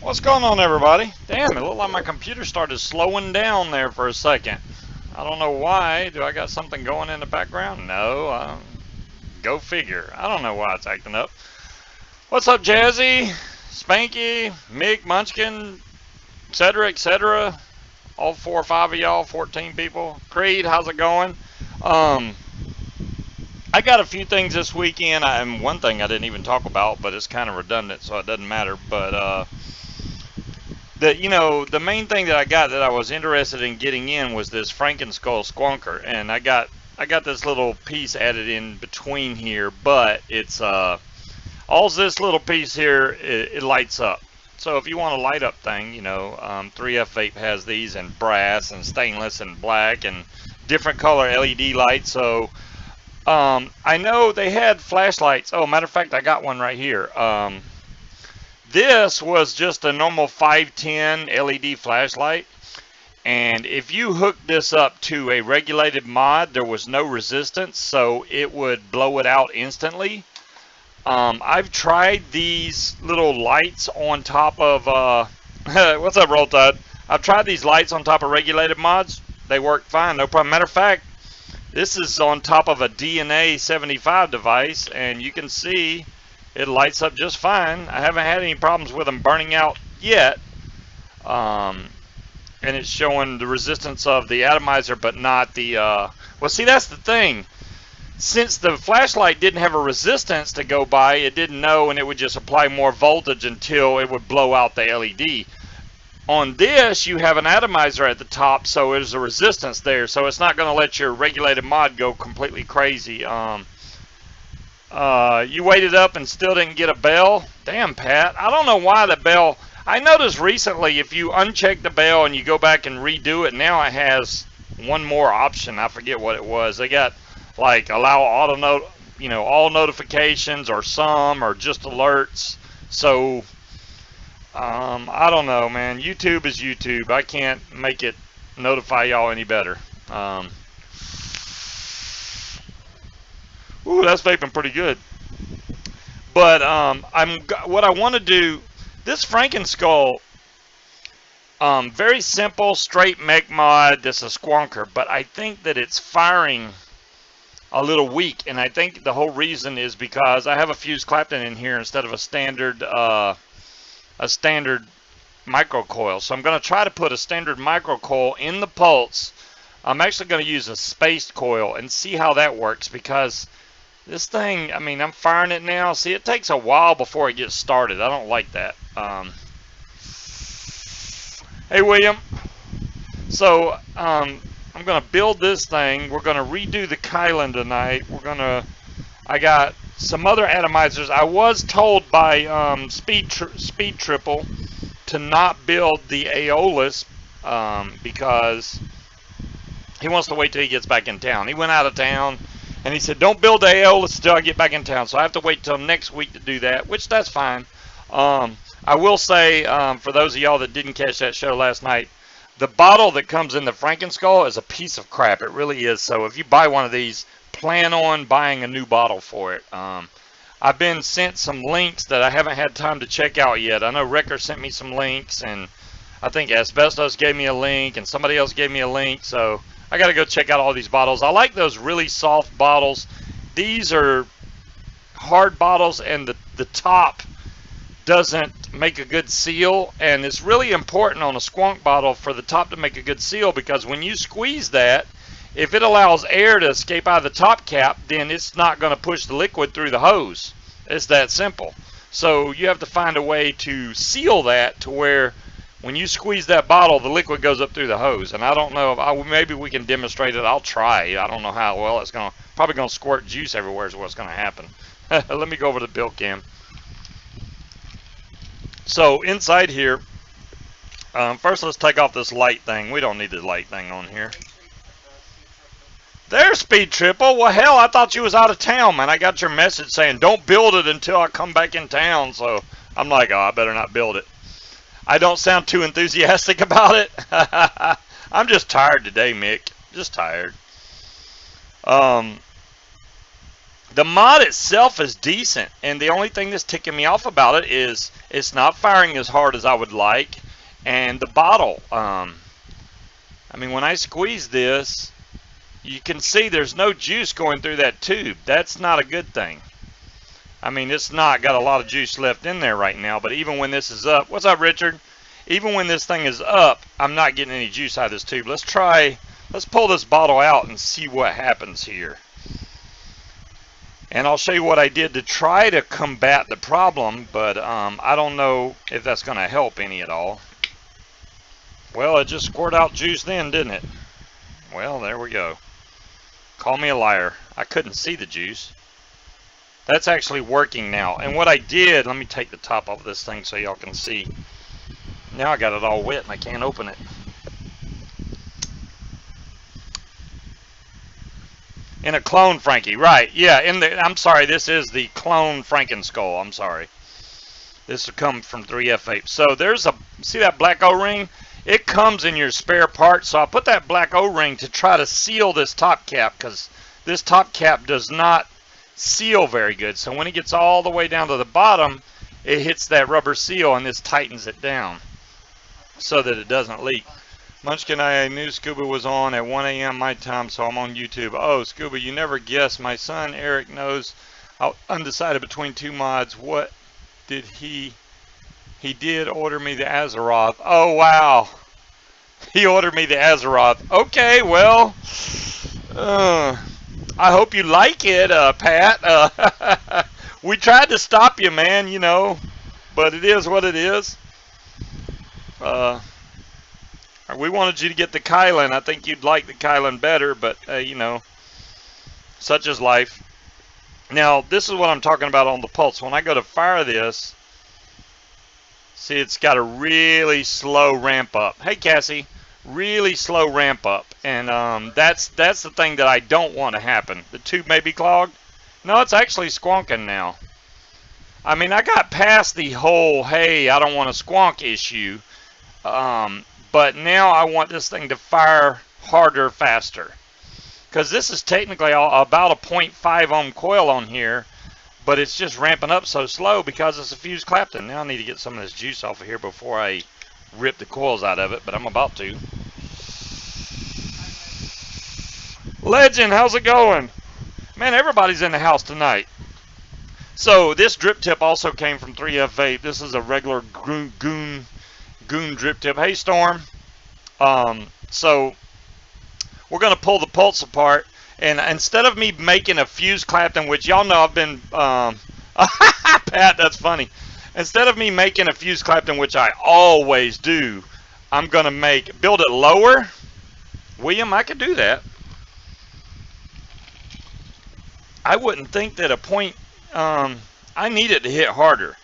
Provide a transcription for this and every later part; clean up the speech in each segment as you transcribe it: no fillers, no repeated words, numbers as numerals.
What's going on, everybody? Damn, it looked like my computer started slowing down there for a second. I don't know why. Do I got something going in the background? No. Go figure. I don't know why it's acting up. What's up, Jazzy, Spanky, Mick, Munchkin, etc., etc.? All 4 or 5 of y'all, 14 people. Creed, how's it going? I got a few things this weekend, and one thing I didn't even talk about, but it's kind of redundant, so it doesn't matter. But the main thing that I got that I was interested in getting in was this FrankenSkull Squonker, and I got this little piece added in between here, but it's all this little piece here, it lights up. So if you want a light up thing, 3F Vape has these in brass and stainless and black and different color LED lights. So I know they had flashlights. Oh, matter of fact, I got one right here. This was just a normal 510 LED flashlight, and if you hook this up to a regulated mod, there was no resistance, so it would blow it out instantly. I've tried these little lights on top of what's up, Roll Tide? I've tried these lights on top of regulated mods. They work fine, no problem. Matter of fact, this is on top of a DNA 75 device, and you can see it lights up just fine. I haven't had any problems with them burning out yet. And it's showing the resistance of the atomizer, but not the well, see, that's the thing. Since the flashlight didn't have a resistance to go by, it didn't know, and it would just apply more voltage until it would blow out the LED. On this, you have an atomizer at the top, so there's a resistance there, so it's not going to let your regulated mod go completely crazy. You waited up and still didn't get a bell? Damn, Pat. I don't know why the bell... I noticed recently if you uncheck the bell and you go back and redo it, now it has one more option. I forget what it was. They got like allow all notifications, or some, or just alerts. So I don't know, man. YouTube is YouTube. I can't make it notify y'all any better. Ooh, that's vaping pretty good. But what I want to do, this FrankenSkull, very simple, straight mech mod. This is a Squonker, but I think that it's firing a little weak, and I think the whole reason is because I have a fuse Clapton in here instead of a standard microcoil. So I'm going to try to put a standard microcoil in the pulse. I'm actually going to use a spaced coil and see how that works, because this thing, I mean, I'm firing it now. See, it takes a while before it gets started. I don't like that. Hey, William. So, I'm going to build this thing. We're going to redo the Kylan tonight. I got some other atomizers. I was told by Speed Triple to not build the Aeolus because he wants to wait till he gets back in town. He went out of town. And he said, don't build the Aeolus until I get back in town. So I have to wait till next week to do that, which that's fine. I will say, for those of y'all that didn't catch that show last night, the bottle that comes in the FrankenSkull is a piece of crap. It really is. So if you buy one of these, plan on buying a new bottle for it. I've been sent some links that I haven't had time to check out yet. I know Wrecker sent me some links, and I think Asbestos gave me a link, and somebody else gave me a link. So I got to go check out all these bottles. I like those really soft bottles. These are hard bottles, and the top doesn't make a good seal. And it's really important on a Squonk bottle for the top to make a good seal, because when you squeeze that, if it allows air to escape out of the top cap, then it's not going to push the liquid through the hose. It's that simple. So you have to find a way to seal that to where when you squeeze that bottle, the liquid goes up through the hose. And I don't know if maybe we can demonstrate it. I'll try. I don't know how well it's going to. Probably going to squirt juice everywhere is what's going to happen. Let me go over to the build cam. So inside here, first let's take off this light thing. We don't need the light thing on here. There's Speed Triple. Well, hell, I thought you was out of town, man. I got your message saying don't build it until I come back in town. So I'm like, oh, I better not build it. I don't sound too enthusiastic about it. I'm just tired today, Mick. Just tired. The mod itself is decent, and the only thing that's ticking me off about it is it's not firing as hard as I would like, and the bottle. I mean, when I squeeze this, you can see there's no juice going through that tube. That's not a good thing. I mean, it's not got a lot of juice left in there right now, but even when this is up, what's up, Richard? Even when this thing is up, I'm not getting any juice out of this tube. Let's pull this bottle out and see what happens here. And I'll show you what I did to try to combat the problem, but I don't know if that's going to help any at all. Well, it just squirted out juice then, didn't it? Well, there we go. Call me a liar. I couldn't see the juice. That's actually working now. And what I did, let me take the top off this thing so y'all can see. Now I got it all wet and I can't open it. In a clone Frankie, right? Yeah. I'm sorry. This is the clone FrankenSkull. I'm sorry. This will come from 3F8. So there's see that black O-ring? It comes in your spare part. So I put that black O-ring to try to seal this top cap, because this top cap does not seal very good. So when it gets all the way down to the bottom, it hits that rubber seal and this tightens it down so that it doesn't leak. Munchkin, I knew Scuba was on at 1 a.m. my time, so I'm on YouTube. Oh, Scuba, you never guess. My son Eric knows I'm undecided between two mods. What did he did order me the Azeroth. Oh, wow. He ordered me the Azeroth. Okay, well, I hope you like it, Pat. We tried to stop you, man, you know, but it is what it is. We wanted you to get the Kylan. I think you'd like the Kylan better, but, you know, such is life. Now, this is what I'm talking about on the pulse. When I go to fire this, see, it's got a really slow ramp up. Hey, Cassie, really slow ramp up. And that's the thing that I don't want to happen. The tube may be clogged. No, it's actually squonking now. I mean, I got past the whole, hey, I don't want to squonk issue. But now I want this thing to fire harder, faster. Because this is technically about a 0.5 ohm coil on here, but it's just ramping up so slow because it's a fused Clapton. Now I need to get some of this juice off of here before I rip the coils out of it, but I'm about to. Legend, how's it going? Man, everybody's in the house tonight. So this drip tip also came from 3F8. This is a regular goon drip tip. Hey, Storm. So we're going to pull the pulse apart, and instead of me making a fused Clapton, which y'all know I've been Pat, that's funny. Instead of me making a fused Clapton, which I always do, I'm going to build it lower. William, I could do that. I wouldn't think that I need it to hit harder.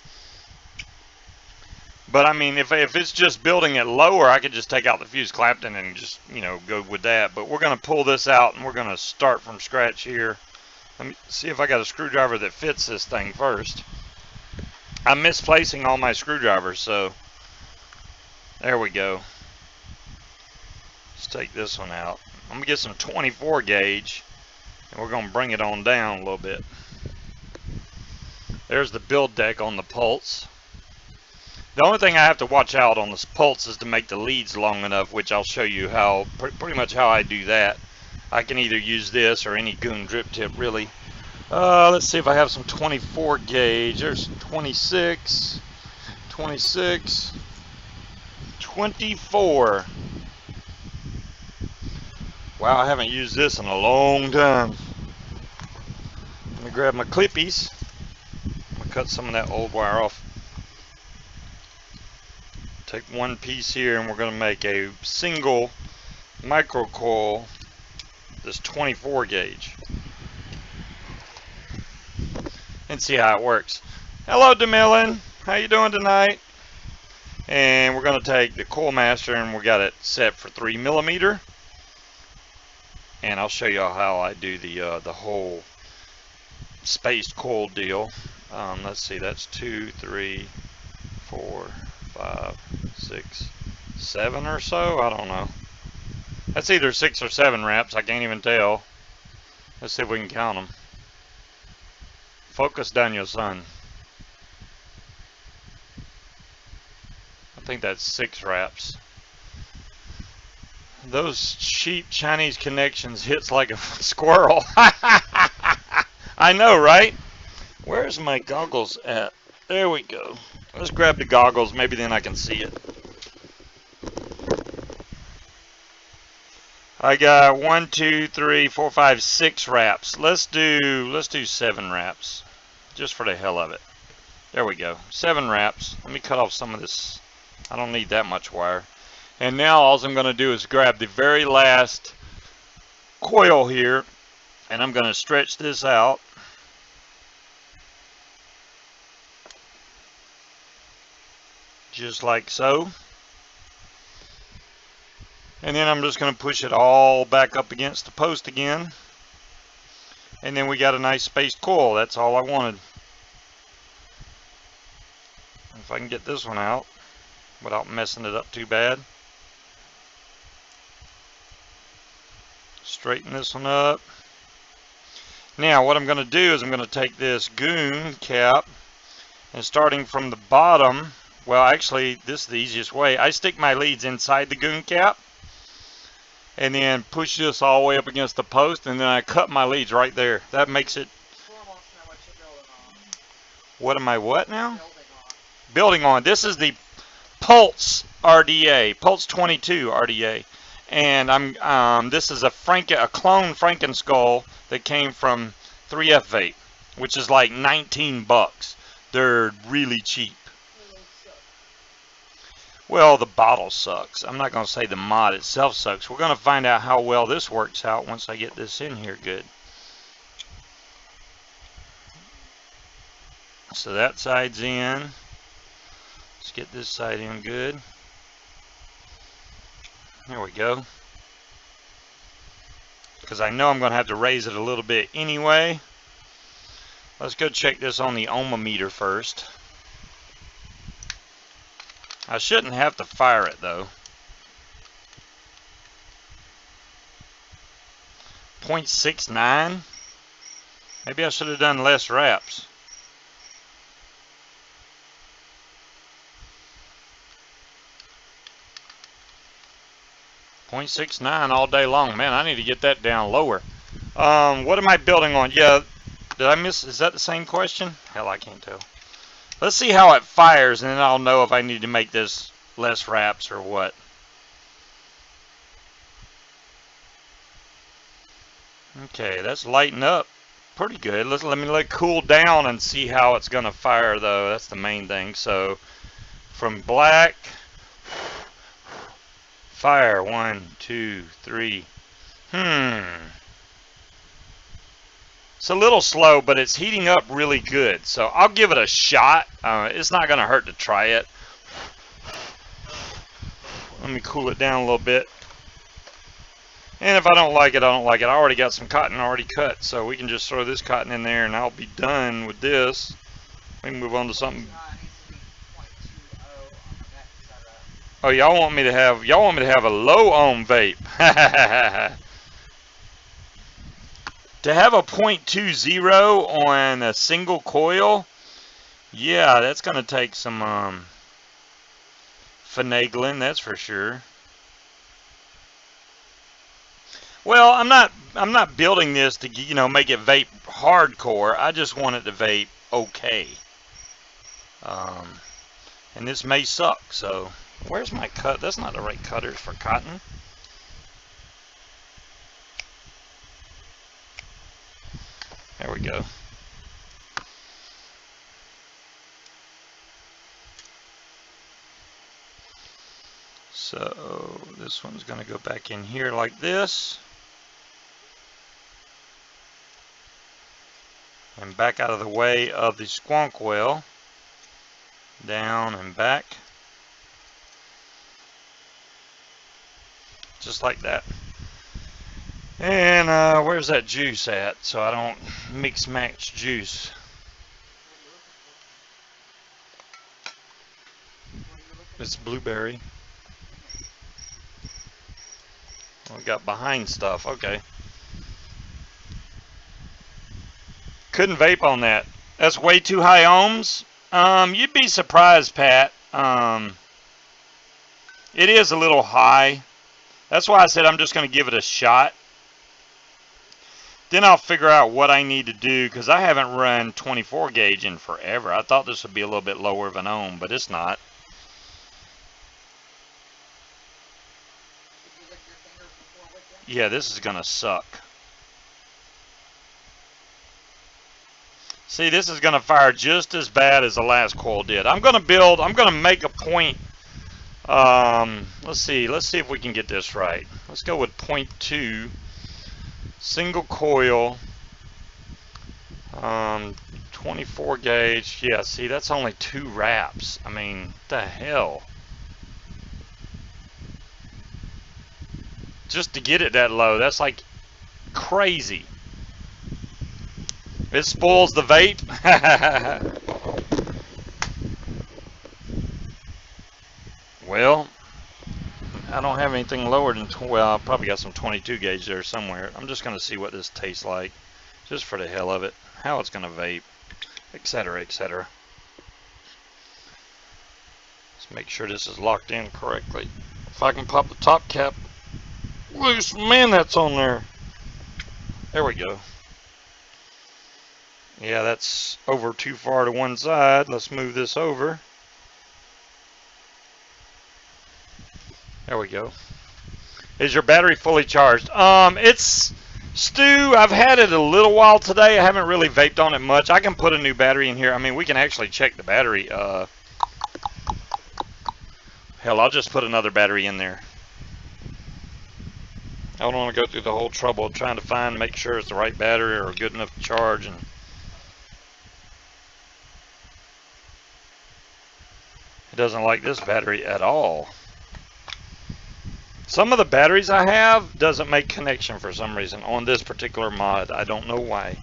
But I mean, if it's just building it lower, I could just take out the fused Clapton and just, you know, go with that. But we're going to pull this out and we're going to start from scratch here. Let me see if I got a screwdriver that fits this thing first. I'm misplacing all my screwdrivers, so there we go. Let's take this one out. I'm going to get some 24 gauge and we're going to bring it on down a little bit. There's the build deck on the pulse. The only thing I have to watch out on this pulse is to make the leads long enough, which I'll show you how, pretty much how I do that. I can either use this or any goon drip tip, really. Let's see if I have some 24 gauge. There's 26, 26, 24. Wow, I haven't used this in a long time. Let me grab my clippies. I'm going to cut some of that old wire off. Take one piece here and we're going to make a single micro coil, this 24 gauge, and see how it works. Hello, DeMillan, how you doing tonight? And we're going to take the coil master and we got it set for 3mm, and I'll show you how I do the whole spaced coil deal. Let's see, that's 2, 3, 4, 5, 6, 7 or so. I don't know. That's either 6 or 7 wraps. I can't even tell. Let's see if we can count them. Focus, Daniel, son. I think that's 6 wraps. Those cheap Chinese connections hits like a squirrel. I know, right? Where's my goggles at? There we go. Let's grab the goggles. Maybe then I can see it. I got 1, 2, 3, 4, 5, 6 wraps. Let's do 7 wraps, just for the hell of it. There we go. 7 wraps. Let me cut off some of this. I don't need that much wire. And now all I'm going to do is grab the very last coil here, and I'm going to stretch this out. Just like so. And then I'm just going to push it all back up against the post again. And then we got a nice spaced coil. That's all I wanted. If I can get this one out without messing it up too bad. Straighten this one up. Now what I'm going to do is I'm going to take this goon cap, and starting from the bottom, well actually this is the easiest way. I stick my leads inside the goon cap and then push this all the way up against the post, and then I cut my leads right there. That makes it. What am I what now? Building on. This is the Pulse RDA, Pulse 22 RDA, and this is a clone FrankenSkull that came from 3F Vape, which is like 19 bucks. They're really cheap. Well, the bottle sucks. I'm not going to say the mod itself sucks. We're going to find out how well this works out once I get this in here good. So that side's in. Let's get this side in good. There we go. Because I know I'm going to have to raise it a little bit anyway. Let's go check this on the ohmmeter first. I shouldn't have to fire it though. 0.69. Maybe I should have done less wraps. .69 all day long. Man, I need to get that down lower. What am I building on? Yeah, did I miss? Is that the same question? Hell, I can't tell. Let's see how it fires, and then I'll know if I need to make this less wraps or what. Okay, that's lighting up pretty good. Let me let it cool down and see how it's going to fire, though. That's the main thing. So, from black, fire. 1, 2, 3. It's a little slow, but it's heating up really good. So I'll give it a shot. It's not going to hurt to try it. Let me cool it down a little bit. And if I don't like it, I don't like it. I already got some cotton already cut, so we can just throw this cotton in there, and I'll be done with this. We can move on to something. Oh, y'all want me to have a low ohm vape. To have a 0.20 on a single coil, yeah, that's going to take some finagling, that's for sure. Well, I'm not building this to make it vape hardcore. I just want it to vape okay. And this may suck. So where's my cut? That's not the right cutters for cotton. There we go. So this one's going to go back in here like this. And back out of the way of the Squonker. Down and back. Just like that. And where's that juice at? So I don't mix match juice. It's blueberry. We got behind stuff. Okay. Couldn't vape on that. That's way too high ohms. You'd be surprised, Pat. It is a little high. That's why I said I'm just going to give it a shot. Then I'll figure out what I need to do, because I haven't run 24 gauge in forever. I thought this would be a little bit lower of an ohm, but it's not. Yeah, this is going to suck. See, this is going to fire just as bad as the last coil did. I'm going to make a point. Let's see if we can get this right. Let's go with 0.2, single coil, 24 gauge. Yeah, see, that's only 2 wraps. I mean, what the hell? Just to get it that low, that's like crazy. It spoils the vape. Well, I don't have anything lower than, well, I probably got some 22 gauge there somewhere. I'm just going to see what this tastes like, just for the hell of it, how it's going to vape, etc., etc. Let's make sure this is locked in correctly. If I can pop the top cap loose, man, that's on there. There we go. Yeah, that's over too far to one side. Let's move this over. There we go. Is your battery fully charged? It's, Stu, I've had it a little while today. I haven't really vaped on it much. I can put a new battery in here. I mean, we can actually check the battery. Hell, I'll just put another battery in there. I don't want to go through the whole trouble of trying to make sure it's the right battery or good enough to charge. And it doesn't like this battery at all. Some of the batteries I have doesn't make connection for some reason on this particular mod. I don't know why.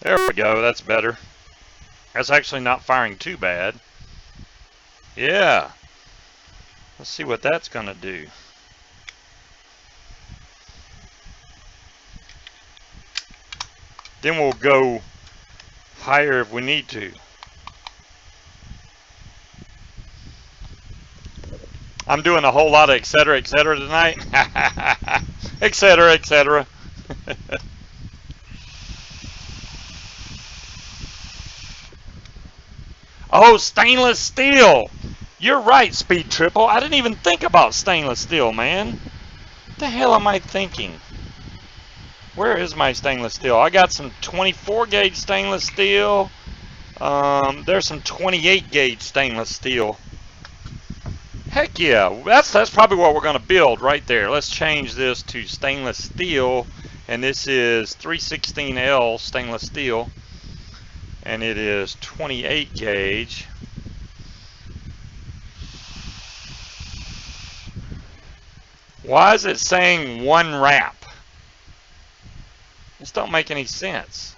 There we go, that's better. That's actually not firing too bad. Yeah. Let's see what that's gonna do. Then we'll go higher if we need to. I'm doing a whole lot of etc., etc. tonight. Etc., etc. Oh, stainless steel. You're right, Speed Triple. I didn't even think about stainless steel, man. What the hell am I thinking? Where is my stainless steel? I got some 24 gauge stainless steel. There's some 28 gauge stainless steel. Heck yeah, that's probably what we're going to build right there. Let's change this to stainless steel, and this is 316L stainless steel, and it is 28 gauge. Why is it saying 1 wrap? This don't make any sense.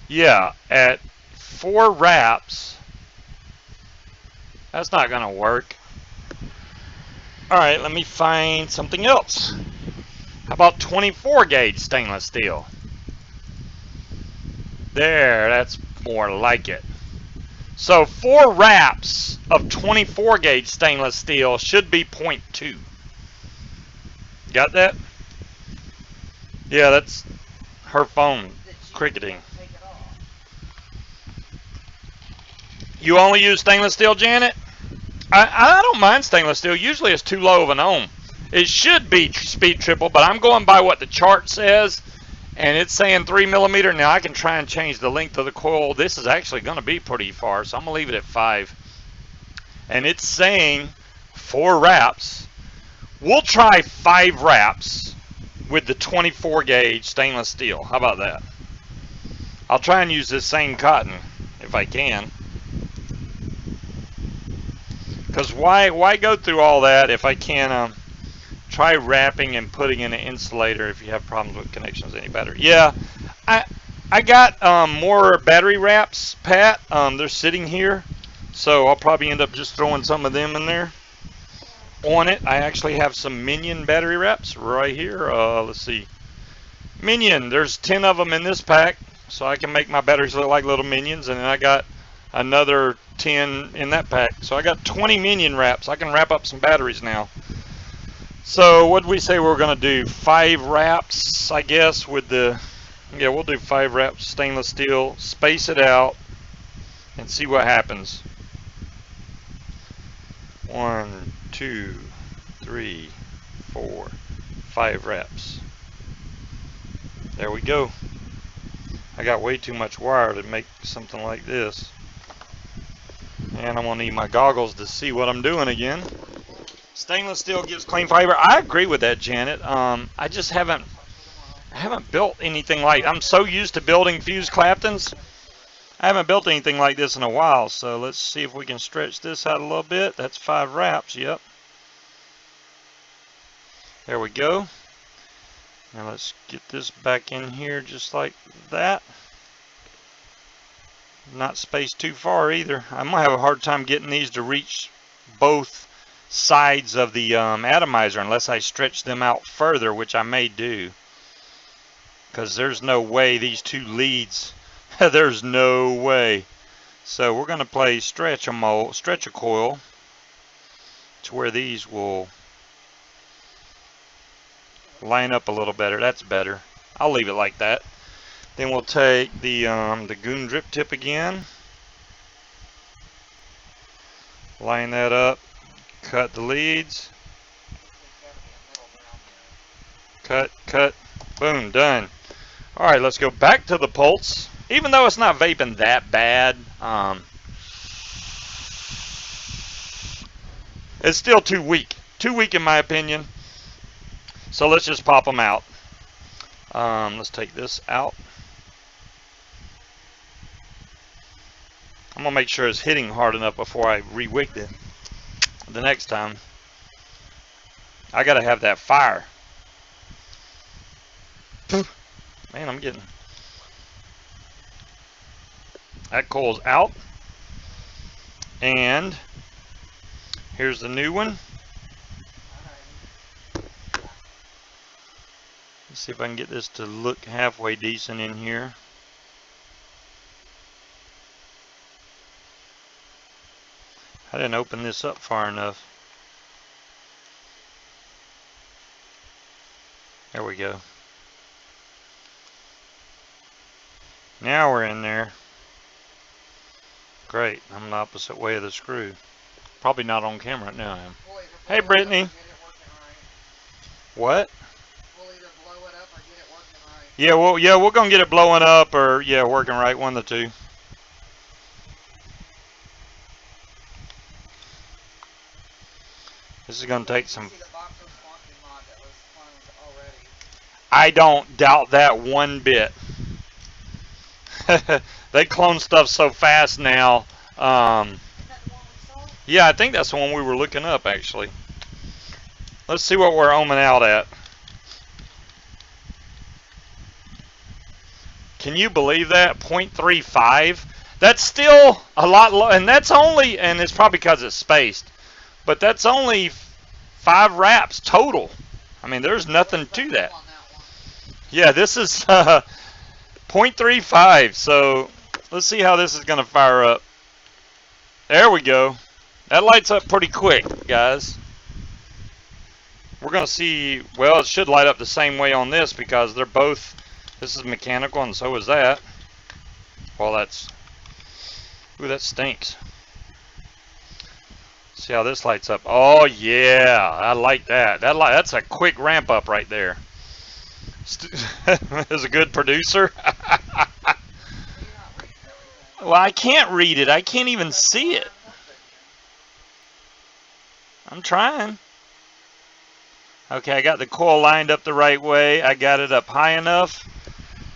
Yeah, at 4 wraps, that's not gonna work. Alright, let me find something else. How about 24 gauge stainless steel? There, that's more like it. So 4 wraps of 24 gauge stainless steel should be 0.2. Got that? Yeah, that's her phone cricketing. You only use stainless steel, Janet? I don't mind stainless steel. Usually it's too low of an ohm. It should be Speed Triple, but I'm going by what the chart says, and it's saying 3 millimeter. Now I can try and change the length of the coil. This is actually going to be pretty far, so I'm going to leave it at 5. And it's saying 4 wraps. We'll try 5 wraps with the 24 gauge stainless steel. How about that? I'll try and use this same cotton if I can. Because why go through all that if I can try wrapping and putting in an insulator if you have problems with connections any better. Yeah, I got more battery wraps, Pat. They're sitting here. So I'll probably end up just throwing some of them in there. On it, I actually have some Minion battery wraps right here. Let's see. Minion, there's 10 of them in this pack, so I can make my batteries look like little minions, and then I got another 10 in that pack. So I got 20 Minion wraps. I can wrap up some batteries now. So what did we say we were going to do? 5 wraps, I guess, with the... Yeah, we'll do 5 wraps stainless steel, space it out, and see what happens. 1, 2, 3, 4, 5 wraps. There we go. I got way too much wire to make something like this. And I'm going to need my goggles to see what I'm doing again. Stainless steel gives clean fiber. I agree with that, Janet. I just haven't built anything like... I'm so used to building fused Claptons. I haven't built anything like this in a while. So let's see if we can stretch this out a little bit. That's 5 wraps. Yep. There we go. Now let's get this back in here just like that. Not spaced too far either. I'm going to have a hard time getting these to reach both sides of the atomizer unless I stretch them out further, which I may do. Because there's no way these 2 leads, there's no way. So we're going to play stretch a coil to where these will line up a little better. That's better. I'll leave it like that. Then we'll take the goon drip tip again, line that up, cut the leads, cut, boom, done. All right, let's go back to the pulse. Even though it's not vaping that bad, it's still too weak in my opinion. So let's just pop them out. Let's take this out. I'm going to make sure it's hitting hard enough before I re-wick it the next time. I got to have that fire. Man, I'm getting... That coil's out. And here's the new one. Let's see if I can get this to look halfway decent in here. I didn't open this up far enough. There we go. Now we're in there. Great. I'm the opposite way of the screw. Probably not on camera right now. I am. Hey, Brittany. What? We'll either blow it up or get it working right. Yeah, we're gonna get it blowing up or working right. One of the two. This is going to take some... I don't doubt that one bit. They clone stuff so fast now. Yeah, I think that's the one we were looking up, actually. Let's see what we're ohming out at. Can you believe that? 0.35? That's still a lot low, and that's only, and it's probably because it's spaced. But that's only 5 wraps total. I mean, there's nothing to that. Yeah, this is 0.35. So let's see how this is going to fire up. There we go. That lights up pretty quick, guys. We're going to see, well, it should light up the same way on this because they're both, this is mechanical and so is that. Well, that's, ooh, that stinks. See how this lights up. Oh yeah, I like that. That's a quick ramp up right there. Is a good producer. Well, I can't read it. I can't even see it. I'm trying. Okay, I got the coil lined up the right way. I got it up high enough.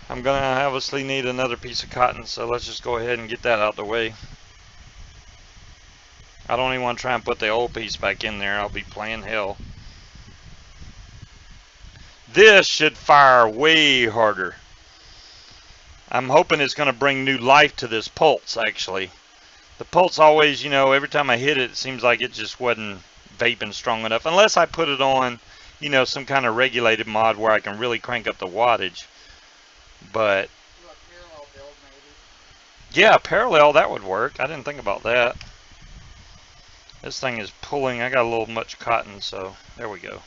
I'm gonna obviously need another piece of cotton, so let's just go ahead and get that out the way. I don't even want to try and put the old piece back in there. I'll be playing hell. This should fire way harder. I'm hoping it's going to bring new life to this pulse, actually. The pulse always, you know, every time I hit it, it seems like it just wasn't vaping strong enough. Unless I put it on, you know, some kind of regulated mod where I can really crank up the wattage. But parallel build maybe. Yeah, parallel, that would work. I didn't think about that. This thing is pulling. I got a little much cotton, so there we go.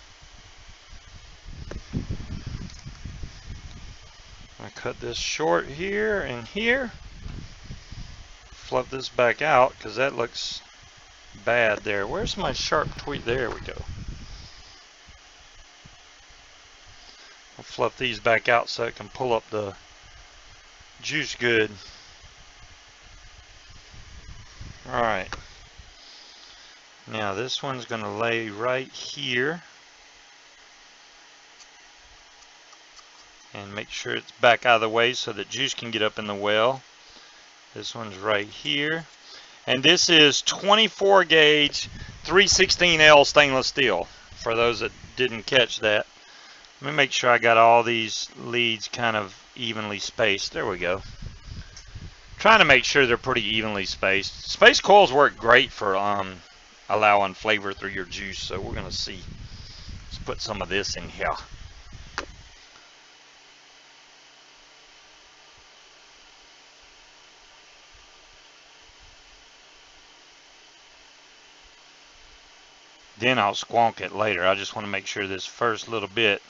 I cut this short here and here. Fluff this back out because that looks bad there. Where's my sharp tweet? There we go. I'll fluff these back out so it can pull up the juice good. Alright. Now this one's going to lay right here. And make sure it's back out of the way so that juice can get up in the well. This one's right here. And this is 24 gauge 316L stainless steel, for those that didn't catch that. Let me make sure I got all these leads kind of evenly spaced. There we go. Trying to make sure they're pretty evenly spaced. Space coils work great for allowing flavor through your juice, so we're going to see. Let's put some of this in here. Then I'll squonk it later. I just want to make sure this first little bit,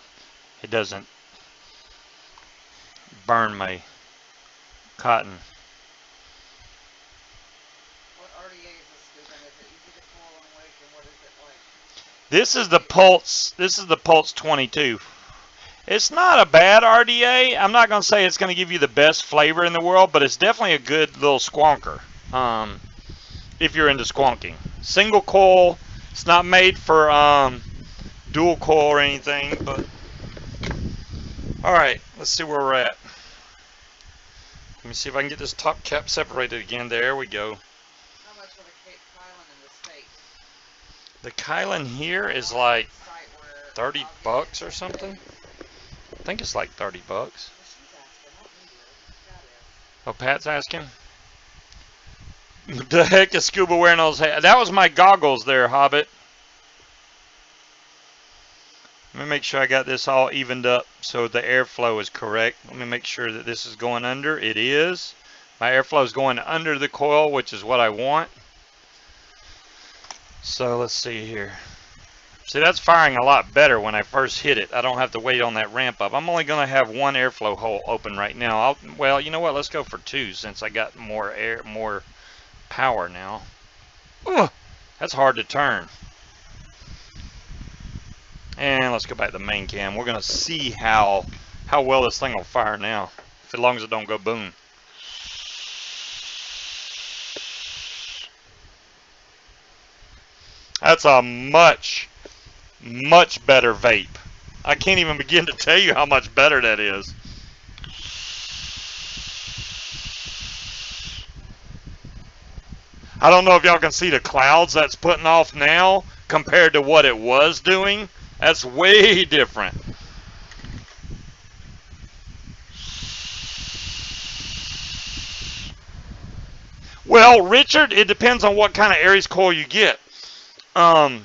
it doesn't burn my cotton. What RDA is this, Scuba? Is it easy to pull and wake, and what is it like? This is the Pulse. This is the Pulse 22. It's not a bad RDA. I'm not going to say it's going to give you the best flavor in the world, but it's definitely a good little squonker. If you're into squonking. Single coil. It's not made for dual coil or anything, but alright, let's see where we're at. Let me see if I can get this top cap separated again. There we go. How much for the Kylan in the States? The Kylan here is like 30 bucks or something. I think it's like 30 bucks. Oh, Pat's asking? The heck is Scuba wearing those? That was my goggles there, Hobbit. Let me make sure I got this all evened up so the airflow is correct. Let me make sure that this is going under. It is. My airflow is going under the coil, which is what I want. So let's see here. See, that's firing a lot better when I first hit it. I don't have to wait on that ramp up. I'm only going to have one airflow hole open right now. Well, you know what? Let's go for two since I got more power now. Ugh, that's hard to turn. And let's go back to the main cam. We're going to see how well this thing will fire now, as long as it don't go boom. That's a much better vape. I can't even begin to tell you how much better that is. I don't know if y'all can see the clouds that's putting off now compared to what it was doing. That's way different. Well, Richard, it depends on what kind of Aries coil you get. And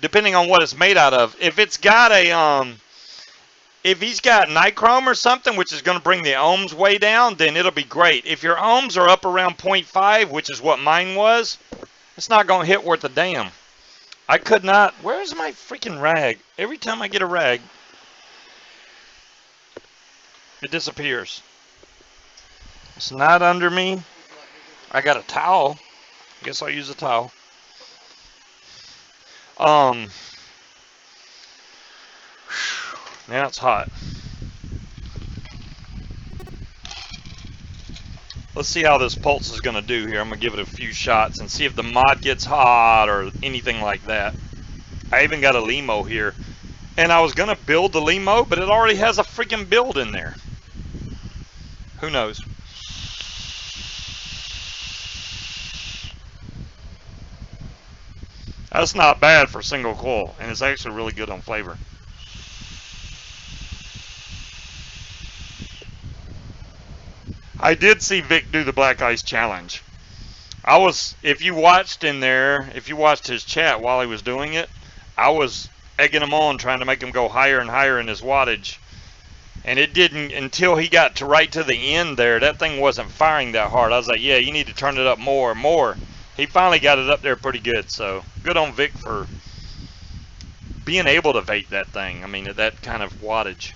depending on what it's made out of. If it's got a if he's got nichrome or something, which is going to bring the ohms way down, then it'll be great. If your ohms are up around 0.5, which is what mine was, it's not going to hit worth a damn. I could not. Where's my freaking rag? Every time I get a rag, it disappears. It's not under me. I got a towel. I guess I'll use a towel. Now it's hot. Let's see how this pulse is going to do here. I'm going to give it a few shots and see if the mod gets hot or anything like that. I even got a limo here. And I was going to build the limo, but it already has a freaking build in there. Who knows? That's not bad for single coil, and it's actually really good on flavor. I did see Vic do the black ice challenge. I was, if you watched in there, if you watched his chat while he was doing it, I was egging him on, trying to make him go higher and higher in his wattage. And it didn't, until he got to right to the end there, that thing wasn't firing that hard. I was like, yeah, you need to turn it up more and more. He finally got it up there pretty good, so good on Vic for being able to vape that thing. I mean, at that kind of wattage.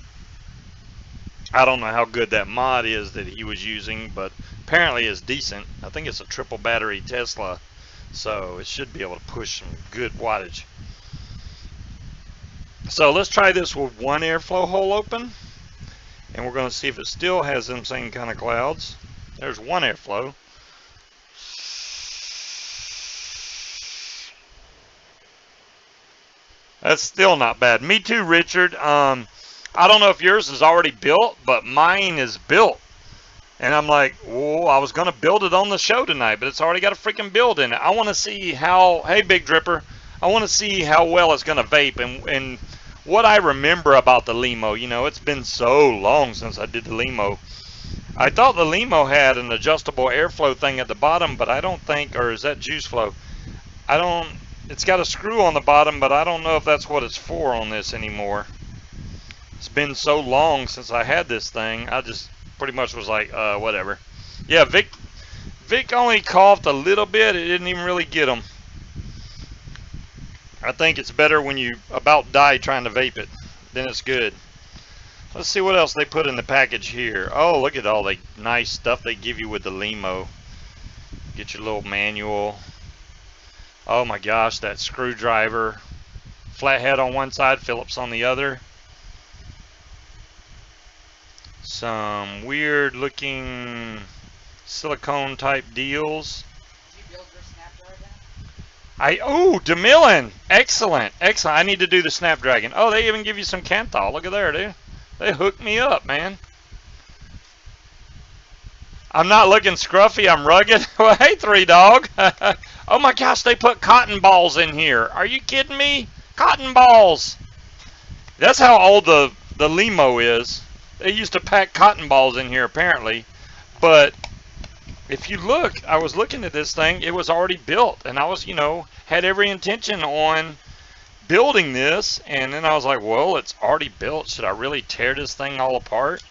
I don't know how good that mod is that he was using, but apparently it's decent. I think it's a triple battery Tesla, so it should be able to push some good wattage. So let's try this with one airflow hole open, and we're going to see if it still has them same kind of clouds. There's one airflow. That's still not bad. Me too, Richard. I don't know if yours is already built, but mine is built. And I'm like, whoa, I was going to build it on the show tonight, but it's already got a freaking build in it. I want to see how, hey, Big Dripper, I want to see how well it's going to vape. And what I remember about the Limo, you know, it's been so long since I did the Limo. I thought the Limo had an adjustable airflow thing at the bottom, but I don't think, or is that juice flow? I don't, it's got a screw on the bottom, but I don't know if that's what it's for on this anymore. It's been so long since I had this thing, I just pretty much was like, whatever. Yeah, Vic only coughed a little bit. It didn't even really get him. I think it's better when you about die trying to vape it. Then it's good. Let's see what else they put in the package here. Oh, look at all the nice stuff they give you with the Limo. Get your little manual. Oh my gosh, that screwdriver. Flathead on one side, Phillips on the other. Some weird looking silicone type deals. Did you build your Snapdragon? Oh, DeMillan. Excellent. Excellent. I need to do the Snapdragon. Oh, they even give you some Canthal. Look at there, dude. They hooked me up, man. I'm not looking scruffy. I'm rugged. Well, hey, 3Dog. Oh my gosh, they put cotton balls in here. Are you kidding me? Cotton balls. That's how old the Limo is. They used to pack cotton balls in here, apparently. But if you look, I was looking at this thing. It was already built. And I was, you know, had every intention on building this. And then I was like, well, it's already built. Should I really tear this thing all apart?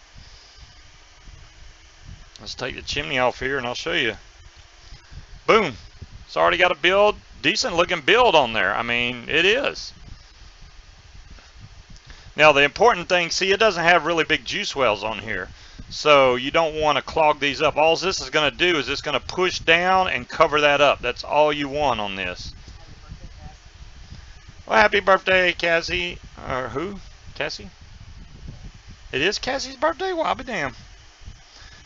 Let's take the chimney off here and I'll show you. Boom. It's already got a build. Decent looking build on there. I mean, it is. Now the important thing, see, it doesn't have really big juice wells on here. So you don't want to clog these up. All this is going to do is it's going to push down and cover that up. That's all you want on this. Well, happy birthday, Cassie. Who? Cassie? It is Cassie's birthday? Well, I'll be damned.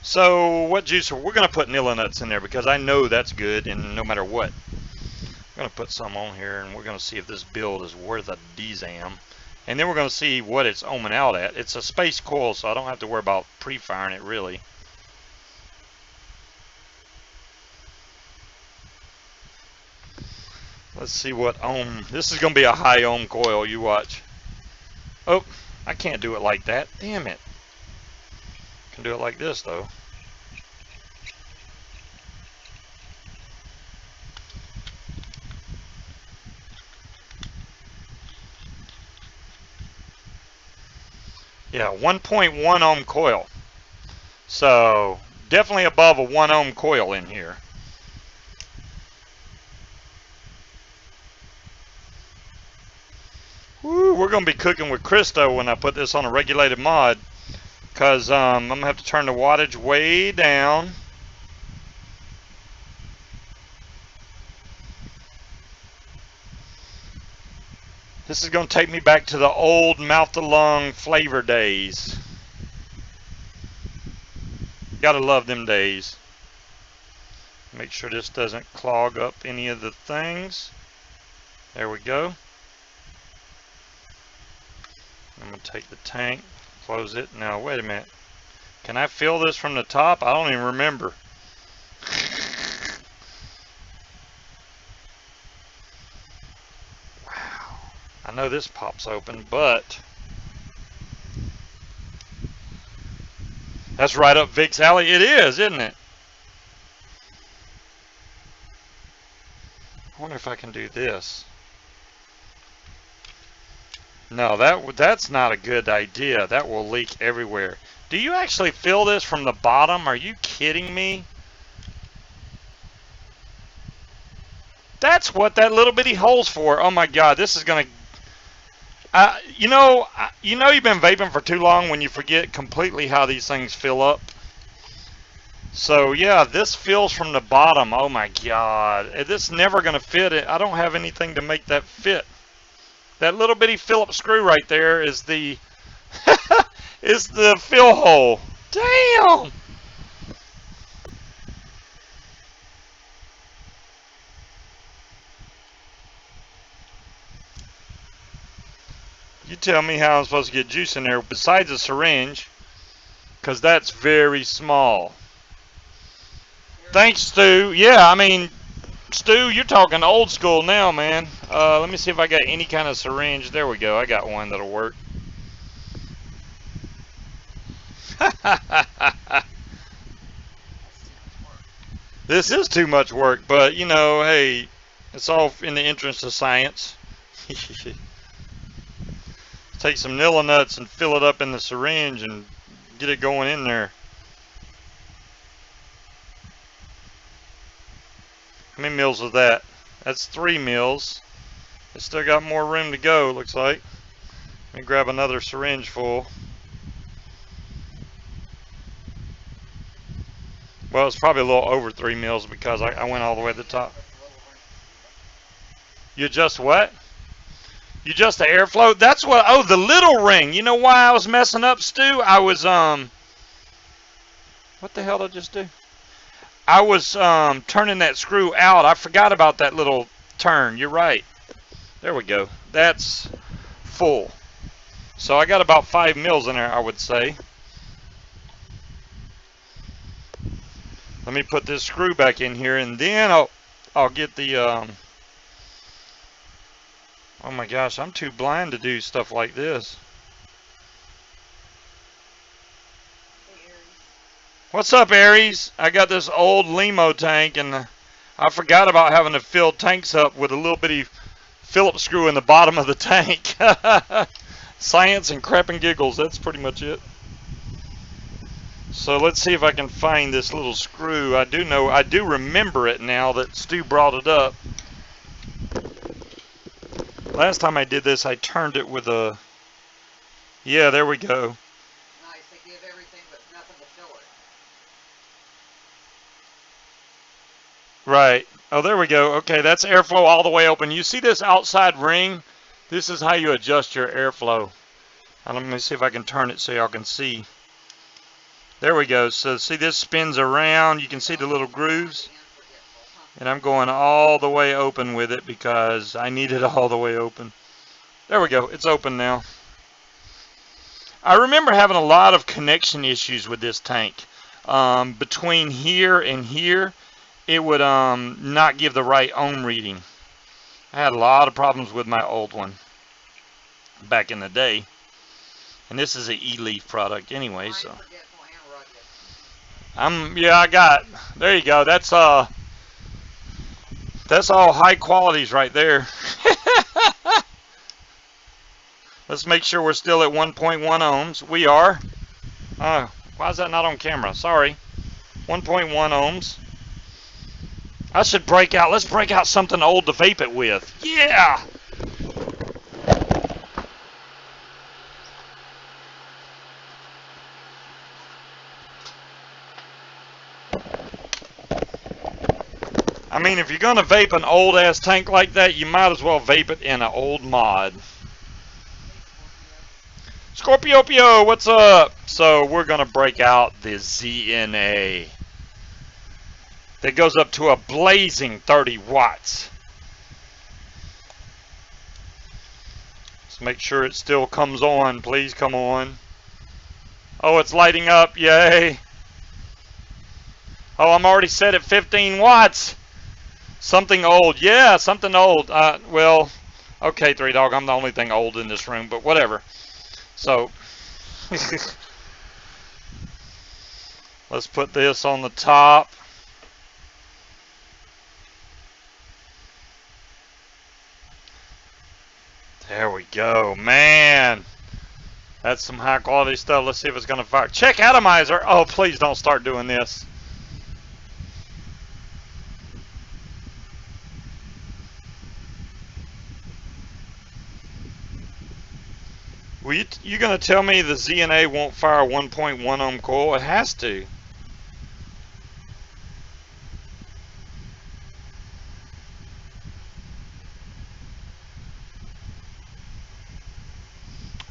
So what juicer? We're going to put Nilla nuts in there because I know that's good and no matter what. I'm going to put some on here and we're going to see if this build is worth a D-Zam. And then we're going to see what it's ohming out at. It's a space coil, so I don't have to worry about pre-firing it, really. Let's see what ohm. This is going to be a high ohm coil. You watch. Oh, I can't do it like that. Damn it. I can do it like this, though. Yeah, 1.1 ohm coil. So definitely above a 1 ohm coil in here. Woo, we're going to be cooking with Cristo when I put this on a regulated mod. Because I'm going to have to turn the wattage way down. This is going to take me back to the old mouth-to-lung flavor days. Gotta love them days. Make sure this doesn't clog up any of the things. There we go. I'm going to take the tank, close it. Now, wait a minute. Can I fill this from the top? I don't even remember. I know this pops open, but That's right up Vic's alley. It is, isn't it? I wonder if I can do this. No, that's not a good idea. That will leak everywhere. Do you actually fill this from the bottom? Are you kidding me? That's what that little bitty hole's for. Oh my God, this is gonna. You know you've been vaping for too long when you forget completely how these things fill up. So yeah, this fills from the bottom. Oh my God, this is never gonna fit. I don't have anything to make that fit. That little bitty Phillips screw right there is the is the fill hole. Damn. You tell me how I'm supposed to get juice in there besides a syringe, because that's very small. Thanks, Stu. Yeah, I mean, Stu, you're talking old school now, man. Let me see if I got any kind of syringe. There we go. I got one that'll work. This is too much work, but you know, hey, it's all in the interest of science. Take some Nilla nuts and fill it up in the syringe and get it going in there. How many mils is that? That's 3 mils. It's still got more room to go, looks like. Let me grab another syringe full. Well, it's probably a little over 3 mils because I went all the way to the top. You adjust what? You adjust the airflow? That's what, oh, the little ring. You know why I was messing up, Stu? I was, what the hell did I just do? I was turning that screw out. I forgot about that little turn. You're right. There we go. That's full. So I got about 5 mils in there, I would say. Let me put this screw back in here, and then I'll get the. Oh my gosh, I'm too blind to do stuff like this. What's up, Aries? I got this old Limo tank, and I forgot about having to fill tanks up with a little bitty Phillips screw in the bottom of the tank. Science and crap and giggles, that's pretty much it. So let's see if I can find this little screw. I do remember it now that Stu brought it up. Last time I did this, I turned it with a, yeah, there we go. Nice, they give everything but nothing to fill it. Right. Oh, there we go. Okay, that's airflow all the way open. You see this outside ring? This is how you adjust your airflow. Let me see if I can turn it so y'all can see. There we go. So see, this spins around. You can see the little grooves. And I'm going all the way open with it because I need it all the way open. There we go. It's open now. I remember having a lot of connection issues with this tank. Between here and here, it would not give the right ohm reading. I had a lot of problems with my old one back in the day. And this is an E-Leaf product anyway, so. Yeah, I got, there you go. That's all high qualities right there. Let's make sure we're still at 1.1 ohms. We are. Why is that not on camera? Sorry. 1.1 ohms. I should break out. Let's break out something old to vape it with. Yeah! I mean, if you're going to vape an old-ass tank like that, you might as well vape it in an old mod. Scorpiopio, what's up? So we're going to break out the ZNA. That goes up to a blazing 30 watts. Let's make sure it still comes on. Please come on. Oh, it's lighting up. Yay. Oh, I'm already set at 15 watts. Something old. Yeah, something old. Well, okay, 3 Dog, I'm the only thing old in this room, but whatever. So, Let's put this on the top. There we go, man. That's some high quality stuff. Let's see if it's going to fire. Check atomizer. Oh, please don't start doing this. Well, you going to tell me the ZNA won't fire a 1.1 ohm coil? It has to.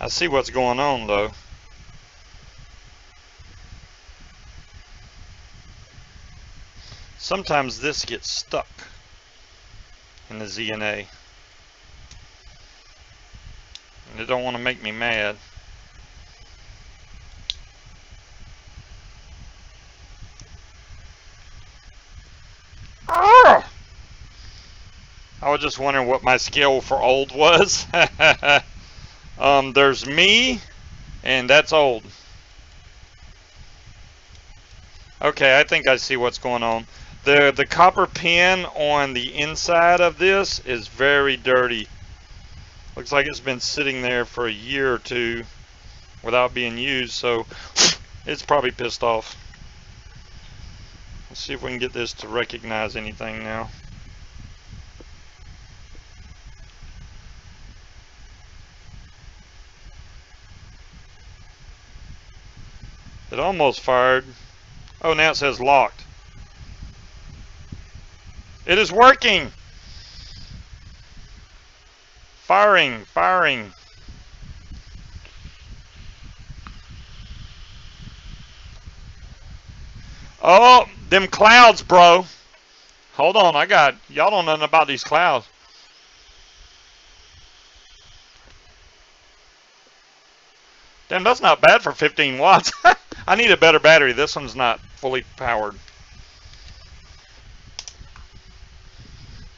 I see what's going on, though. Sometimes this gets stuck in the ZNA. And it don't want to make me mad. I was just wondering what my scale for old was. There's me, and that's old. Okay, I think I see what's going on. The copper pin on the inside of this is very dirty. Looks like it's been sitting there for a year or two without being used, so it's probably pissed off. Let's see if we can get this to recognize anything now. It almost fired. Oh, now it says locked. It is working. Firing, firing. Oh, them clouds, bro. Hold on, y'all don't know nothing about these clouds. Damn, that's not bad for 15 watts. I need a better battery. This one's not fully powered.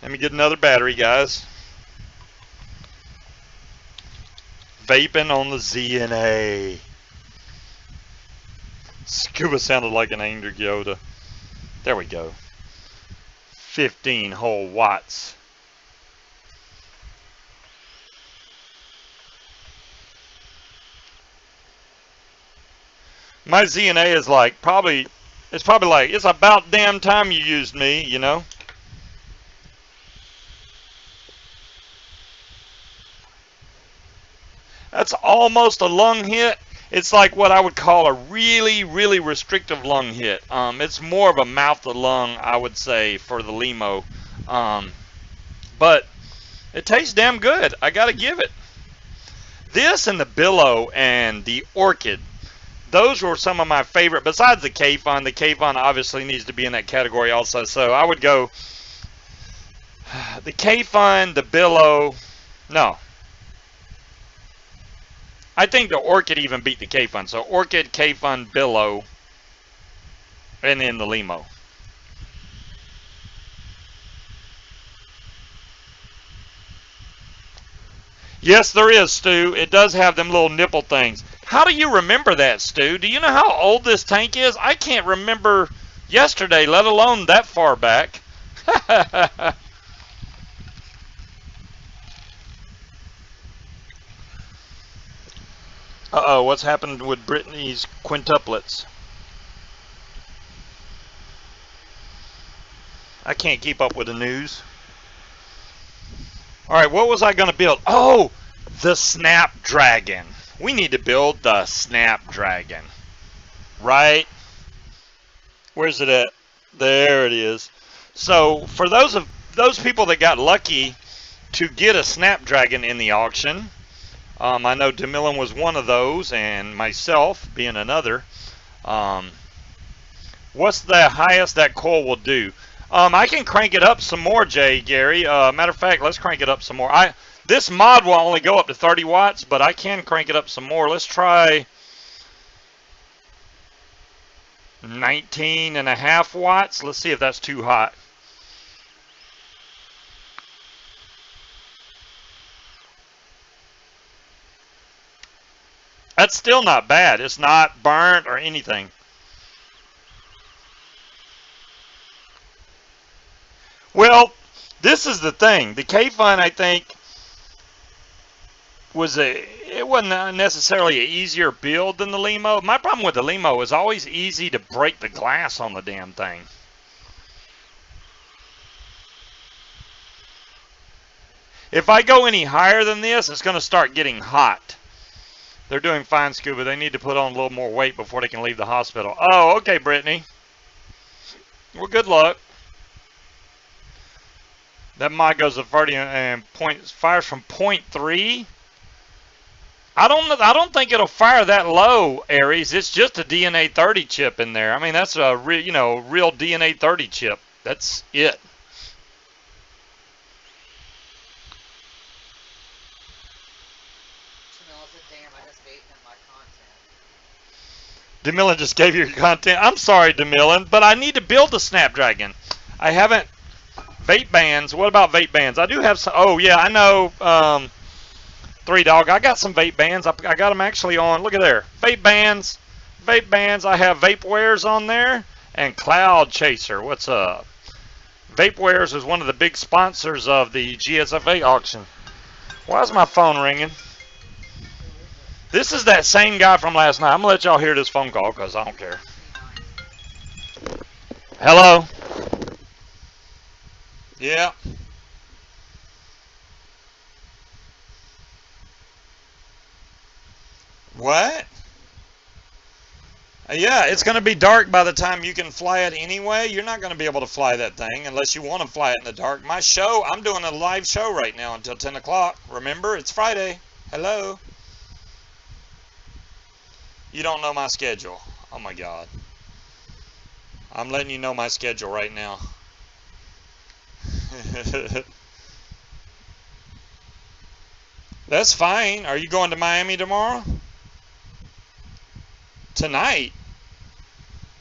Let me get another battery, guys. Vaping on the ZNA. Scuba sounded like an angry Yoda. There we go. 15 whole watts. My ZNA is like it's probably like, it's about damn time you used me, you know? That's almost a lung hit. It's like what I would call a really, really restrictive lung hit. It's more of a mouth to lung, I would say, for the Limo. But it tastes damn good. I gotta give it. This and the Billow and the Orchid, those were some of my favorite. Besides the K-Fun, the K-Fun obviously needs to be in that category also. So I would go the K-Fun, the Billow. No, I think the Orchid even beat the K-Fun. So Orchid, K-Fun, Billow, and then the Limo. Yes, there is, Stu. It does have them little nipple things. How do you remember that, Stu? Do you know how old this tank is? I can't remember yesterday, let alone that far back. Uh-oh, what's happened with Brittany's quintuplets? I can't keep up with the news. All right, what was I going to build? Oh, the Snapdragon. We need to build the Snapdragon. Right? Where's it at? There it is. So, for those people that got lucky to get a Snapdragon in the auction, I know DeMillan was one of those, and myself being another. What's the highest that coil will do? I can crank it up some more, Gary. Matter of fact, let's crank it up some more. This mod will only go up to 30 watts, but I can crank it up some more. Let's try 19.5 watts. Let's see if that's too hot. That's still not bad. It's not burnt or anything. Well, this is the thing. The K-Fun, I think, it wasn't necessarily an easier build than the Limo. My problem with the Limo is always easy to break the glass on the damn thing. If I go any higher than this, it's going to start getting hot. They're doing fine, Scuba. They need to put on a little more weight before they can leave the hospital. Oh, okay, Brittany. Well, good luck. That mod goes to 30 and fires from .3. I don't think it'll fire that low, Aries. It's just a DNA 30 chip in there. I mean, that's a real DNA 30 chip. That's it. DeMillan just gave you your content. I'm sorry, DeMillan, but I need to build a Snapdragon. I haven't. Vape bands. What about vape bands? I do have some. Oh, yeah, I know. 3Dog. I got some vape bands. I got them actually on. Look at there. Vape bands. Vape bands. I have Vapewares on there. And Cloud Chaser. What's up? Vapewares is one of the big sponsors of the GSFA auction. Why is my phone ringing? This is that same guy from last night. I'm going to let y'all hear this phone call because I don't care. Hello? Yeah. What? Yeah, it's going to be dark by the time you can fly it anyway. You're not going to be able to fly that thing unless you want to fly it in the dark. My show, I'm doing a live show right now until 10 o'clock. Remember, it's Friday. Hello? You don't know my schedule. Oh, my God. I'm letting you know my schedule right now. That's fine. Are you going to Miami tomorrow? Tonight?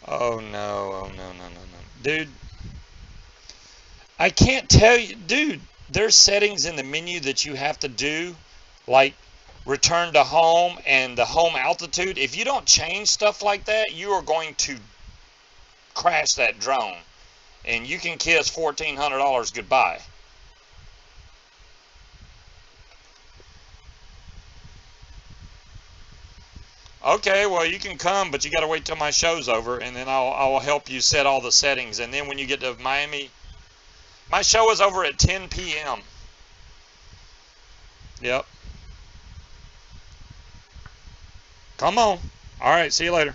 Oh, no. Oh, no, no, no, no. Dude, I can't tell you. Dude, there's settings in the menu that you have to do, like return to home and the home altitude. If you don't change stuff like that, you are going to crash that drone. And you can kiss $1,400 goodbye. Okay, well, you can come, but you got to wait till my show's over, and then I'll help you set all the settings. And then when you get to Miami, my show is over at 10 p.m. Yep. Come on. All right, see you later.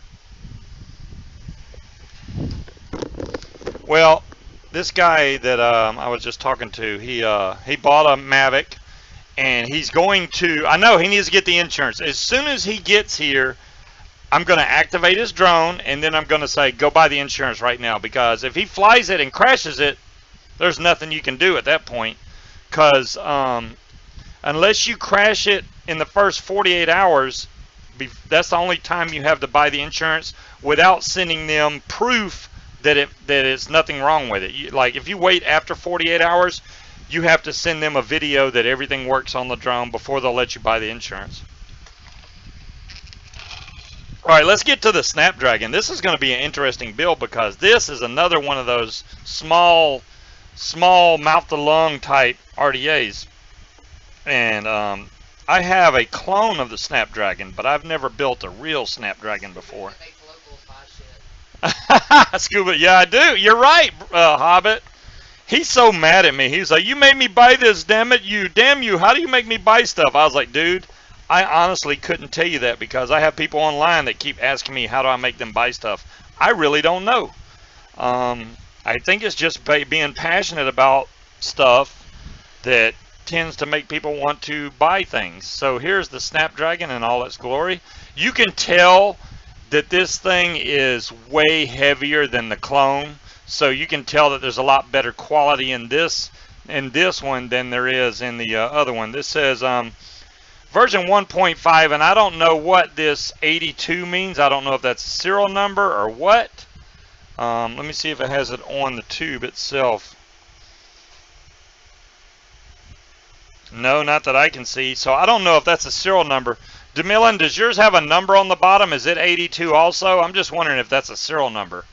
Well, this guy that I was just talking to, he bought a Mavic, and he's going to. I know he needs to get the insurance. As soon as he gets here, I'm going to activate his drone, and then I'm going to say, go buy the insurance right now, because if he flies it and crashes it, there's nothing you can do at that point, because unless you crash it in the first 48 hours, that's the only time you have to buy the insurance without sending them proof that it's nothing wrong with it. Like if you wait after 48 hours, you have to send them a video that everything works on the drone before they'll let you buy the insurance. All right, let's get to the Snapdragon. This is going to be an interesting build because this is another one of those small mouth-to-lung type RDAs. And I have a clone of the Snapdragon, but I've never built a real Snapdragon before. Scuba, yeah, I do. You're right, Hobbit. He's so mad at me. He's like, you made me buy this, damn it. Damn you. How do you make me buy stuff? I was like, dude, I honestly couldn't tell you that because I have people online that keep asking me how do I make them buy stuff. I really don't know. I think it's just being passionate about stuff that tends to make people want to buy things. So here's the Snapdragon in all its glory. You can tell that this thing is way heavier than the clone, so you can tell that there's a lot better quality in this one than there is in the other one. This says version 1.5, and I don't know what this 82 means. I don't know if that's a serial number or what. Let me see if it has it on the tube itself. No, not that I can see. So I don't know if that's a serial number. DeMillan, does yours have a number on the bottom? Is it 82 also? I'm just wondering if that's a serial number.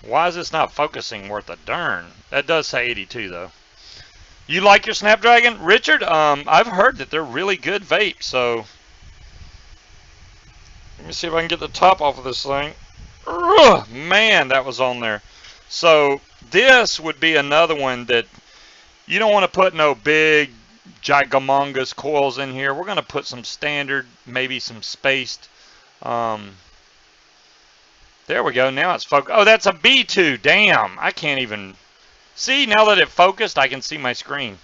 Why is this not focusing worth a darn? That does say 82 though. You like your Snapdragon, Richard? I've heard that they're really good vapes. So let me see if I can get the top off of this thing. Ugh, man, that was on there. So this would be another one that you don't want to put no big gigamongous coils in here. We're going to put some standard, maybe some spaced. There we go. Now it's focused. Oh, that's a B2. Damn, I can't even see. Now that it focused, I can see my screen.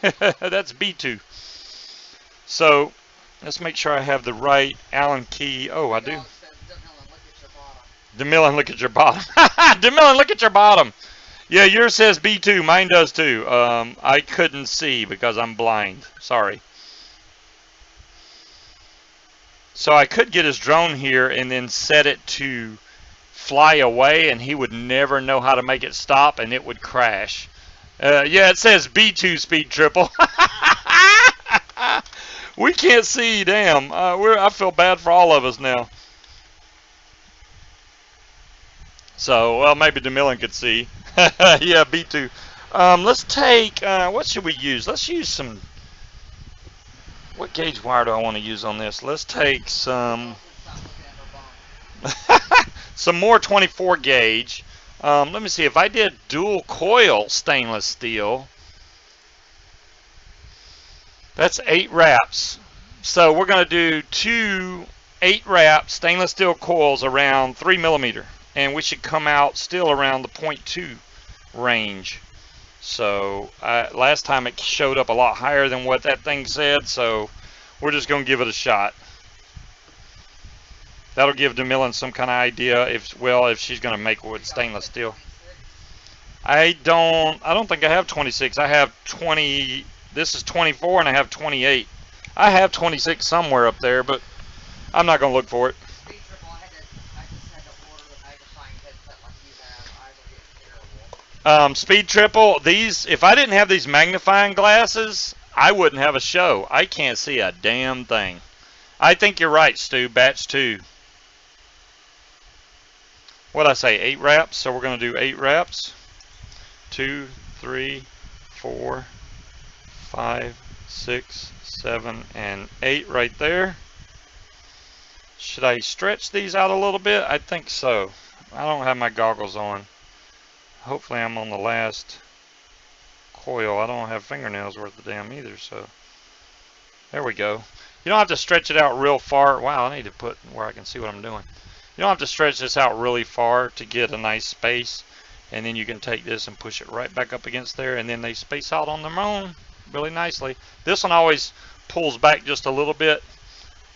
That's B2. So let's make sure I have the right Allen key. Oh, I do. DeMillan, look at your bottom. DeMillan, look at your bottom. Yeah, yours says B2. Mine does too. I couldn't see because I'm blind. Sorry. So I could get his drone here and then set it to fly away, and he would never know how to make it stop, and it would crash. Yeah, it says B2 speed triple. We can't see. Damn. I feel bad for all of us now. So, well, maybe DeMillan could see. Yeah, B2. Let's take, what should we use? Let's use some, what gauge wire do I want to use on this? Let's take some, some more 24 gauge. Let me see, if I did dual coil stainless steel, that's 8 wraps. So we're going to do 2 8-wrap stainless steel coils around 3 millimeter. And we should come out still around the 0.2 range. So last time it showed up a lot higher than what that thing said, so we're just going to give it a shot. That'll give DeMillan some kind of idea if she's going to make wood stainless steel. I don't think I have 26. I have 20. This is 24 and I have 28. I have 26 somewhere up there, but I'm not going to look for it. Speed triple, these, if I didn't have these magnifying glasses, I wouldn't have a show. I can't see a damn thing. I think you're right, Stu. Batch 2. What'd I say? 8 wraps? So we're going to do 8 wraps. 2, 3, 4, 5, 6, 7, and 8 right there. Should I stretch these out a little bit? I think so. I don't have my goggles on. Hopefully I'm on the last coil. I don't have fingernails worth a damn either, so there we go. You don't have to stretch it out real far. Wow, I need to put where I can see what I'm doing. You don't have to stretch this out really far to get a nice space, and then you can take this and push it right back up against there, and then they space out on their own really nicely. This one always pulls back just a little bit.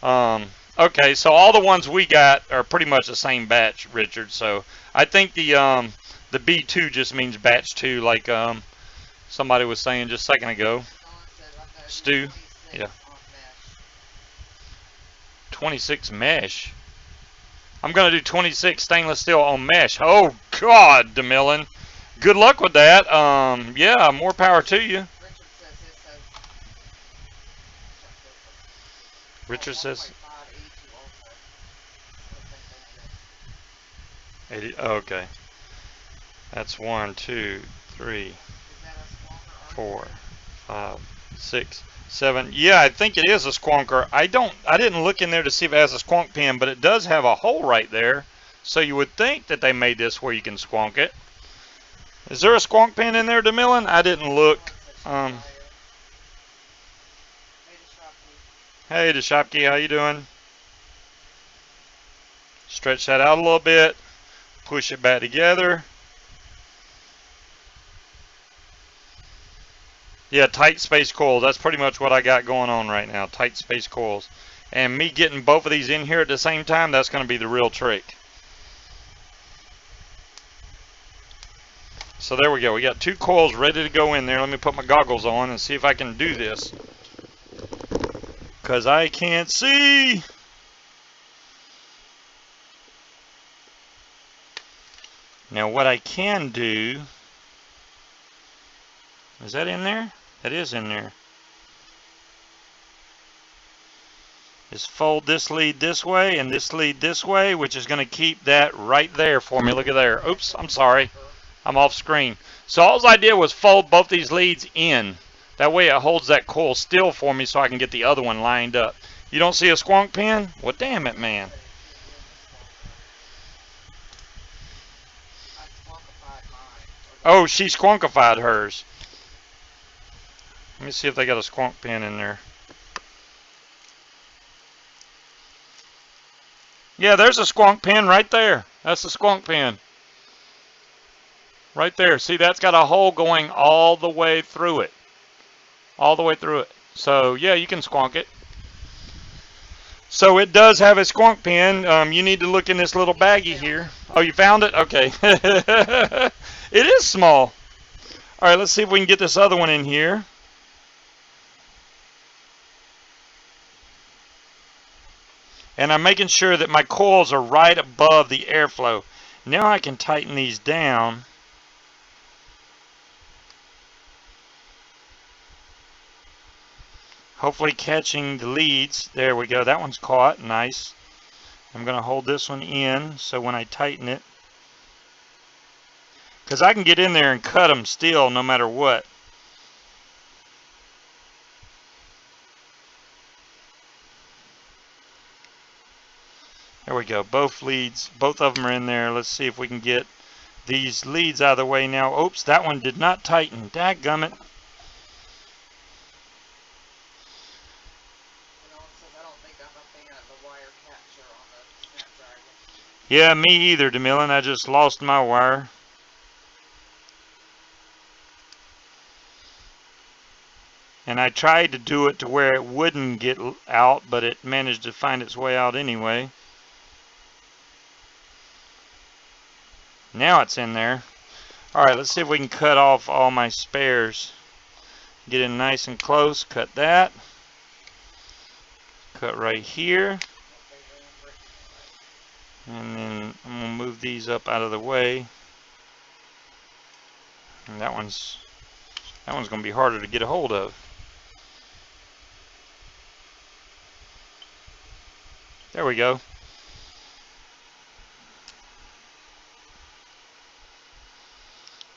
Okay, so all the ones we got are pretty much the same batch, Richard. So I think the B2 just means batch 2, like somebody was saying just a second ago. Stu, yeah. 26 mesh. I'm going to do 26 stainless steel on mesh. Oh, God, DeMillan. Good luck with that. Yeah, more power to you. Richard says 80. Oh, okay. That's 1, 2, 3, 4, 5, 6, 7. Yeah, I think it is a Squonker. I didn't look in there to see if it has a squonk pin, but it does have a hole right there. So you would think that they made this where you can squonk it. Is there a squonk pin in there, DeMillan? I didn't look. Hey, DeShopkey, how you doing? Stretch that out a little bit. Push it back together. Yeah, tight space coils. That's pretty much what I got going on right now. Tight space coils. And me getting both of these in here at the same time, that's going to be the real trick. So there we go. We got 2 coils ready to go in there. Let me put my goggles on and see if I can do this, because I can't see. Now what I can do, is that in there? That is in there. is fold this lead this way and this lead this way, which is going to keep that right there for me. Look at there. Oops, I'm sorry. I'm off screen. So all I did was fold both these leads in. That way it holds that coil still for me so I can get the other one lined up. You don't see a squonk pin? Well, damn it, man. Oh, she squonkified hers. Let me see if they got a squonk pin in there. Yeah, there's a squonk pin right there. That's the squonk pin. Right there. See, that's got a hole going all the way through it. All the way through it. So, yeah, you can squonk it. So it does have a squonk pin. You need to look in this little baggie here. Oh, you found it? Okay. It is small. All right, let's see if we can get this other one in here. And I'm making sure that my coils are right above the airflow. Now I can tighten these down. Hopefully catching the leads. There we go. That one's caught. Nice. I'm going to hold this one in so when I tighten it, because I can get in there and cut them still no matter what. There we go. Both leads, both of them are in there. Let's see if we can get these leads out of the way now. Oops, that one did not tighten. Dadgummit. Yeah, me either, DeMillan. I just lost my wire. And I tried to do it to where it wouldn't get out, but it managed to find its way out anyway. Now it's in there. Alright, let's see if we can cut off all my spares. Get in nice and close. Cut that. Cut right here. And then I'm going to move these up out of the way. And that one's going to be harder to get a hold of. There we go.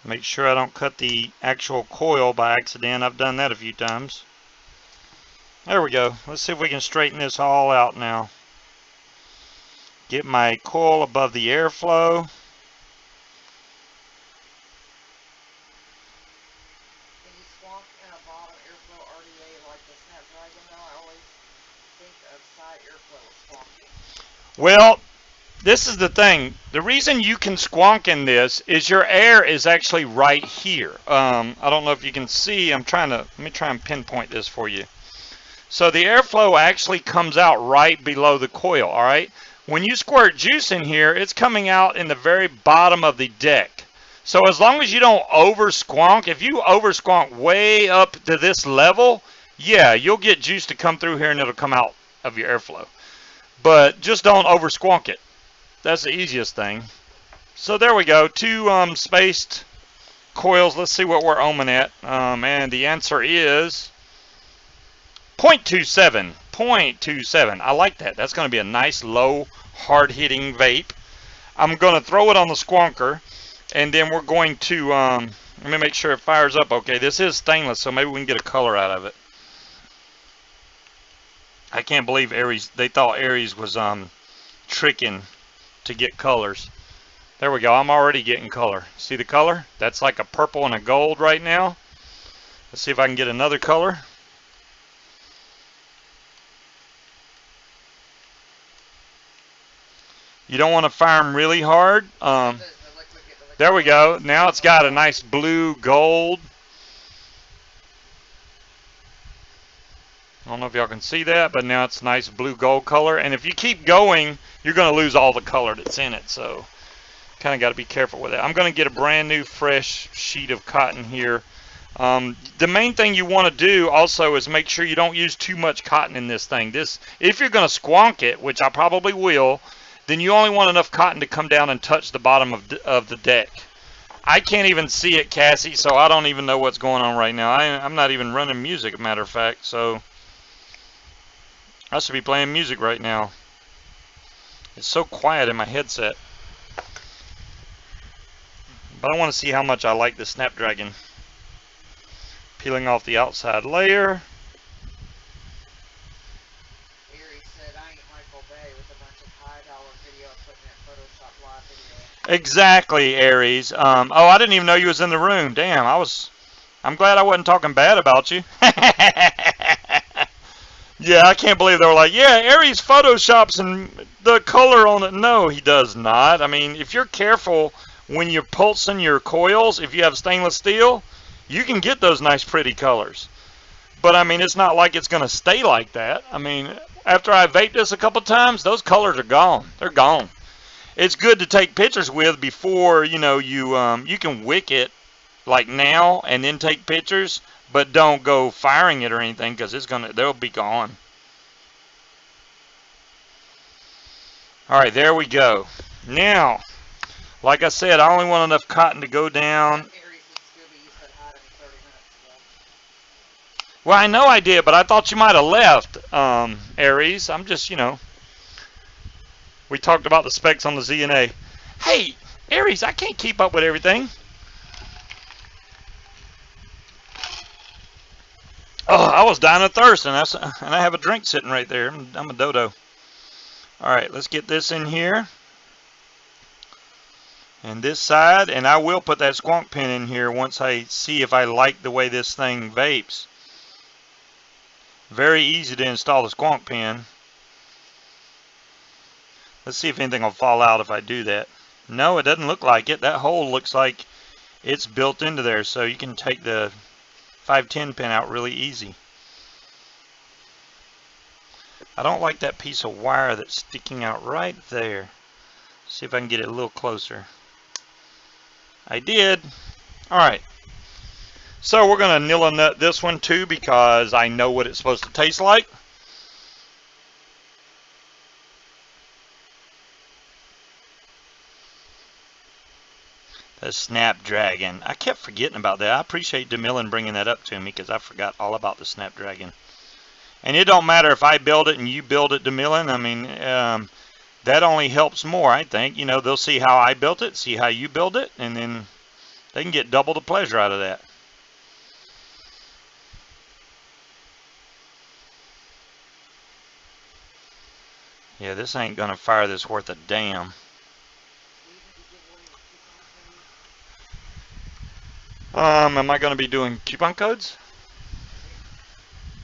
Make sure I don't cut the actual coil by accident. I've done that a few times. There we go. Let's see if we can straighten this all out now. Get my coil above the airflow. Can you squonk in a bottom airflow RDA like the Snapdragon though? I always think of side airflow as squonking. Well, this is the thing. The reason you can squonk in this is your air is actually right here. I don't know if you can see. Let me try and pinpoint this for you. So the airflow actually comes out right below the coil, all right? When you squirt juice in here, it's coming out in the very bottom of the deck. So as long as you don't over squonk, if you over squonk way up to this level, yeah, you'll get juice to come through here and it'll come out of your airflow. But just don't over squonk it. That's the easiest thing. So there we go. Two spaced coils. Let's see what we're ohming at. And the answer is 0.27. 0.27. I like that. That's going to be a nice, low, hard-hitting vape. I'm going to throw it on the Squonker, and then we're going to, let me make sure it fires up okay. This is stainless, so maybe we can get a color out of it. I can't believe Aries, they thought Aries was tricking to get colors. There we go. I'm already getting color. See the color? That's like a purple and a gold right now. Let's see if I can get another color. You don't want to fire them really hard. There we go. Now it's got a nice blue gold. I don't know if y'all can see that, but now it's nice blue gold color. And if you keep going, you're going to lose all the color that's in it. So kind of got to be careful with it. I'm going to get a brand new fresh sheet of cotton here. The main thing you want to do also is make sure you don't use too much cotton in this thing. If you're going to squonk it, which I probably will, then you only want enough cotton to come down and touch the bottom of the deck. I can't even see it, Cassie, so I don't even know what's going on right now. I'm not even running music, matter of fact. So I should be playing music right now. It's so quiet in my headset. But I want to see how much I like the Snapdragon. Peeling off the outside layer. Erie said, I ain't Michael Bay with a bunch of high-dollar video equipment, Photoshop live video. Exactly, Aries. Oh, I didn't even know you was in the room. Damn, I'm glad I wasn't talking bad about you. Yeah, I can't believe they were like, yeah, Aries photoshops and the color on it. No, he does not. I mean, if you're careful when you're pulsing your coils, if you have stainless steel, you can get those nice pretty colors. But I mean, it's not like it's going to stay like that. I mean, after I vaped this a couple times, those colors are gone. They're gone. It's good to take pictures with before, you know, you can wick it like now and then take pictures, but don't go firing it or anything because they'll be gone. All right, there we go. Now, like I said, I only want enough cotton to go down. Aries and Scuba, you said hi to me 30 minutes ago. Well, I know I did, but I thought you might have left, Aries. I'm just, we talked about the specs on the ZNA. Hey, Aries, I can't keep up with everything. Oh, I was dying of thirst, and I have a drink sitting right there. I'm a dodo. All right, let's get this in here. And this side, and I will put that squonk pin in here once I see if I like the way this thing vapes. Very easy to install the squonk pin. Let's see if anything will fall out if I do that. No, it doesn't look like it. That hole looks like it's built into there, so you can take the 510 pin out really easy. I don't like that piece of wire that's sticking out right there. See if I can get it a little closer. I did. Alright. So we're going to nil and nut this one too because I know what it's supposed to taste like. The Snapdragon. I kept forgetting about that. I appreciate DeMillan bringing that up to me because I forgot all about the Snapdragon. And it don't matter if I build it and you build it, DeMillan. I mean, that only helps more, I think. You know, they'll see how I built it, see how you build it, and then they can get double the pleasure out of that. Yeah, this ain't gonna fire this worth a damn. Am I gonna be doing coupon codes?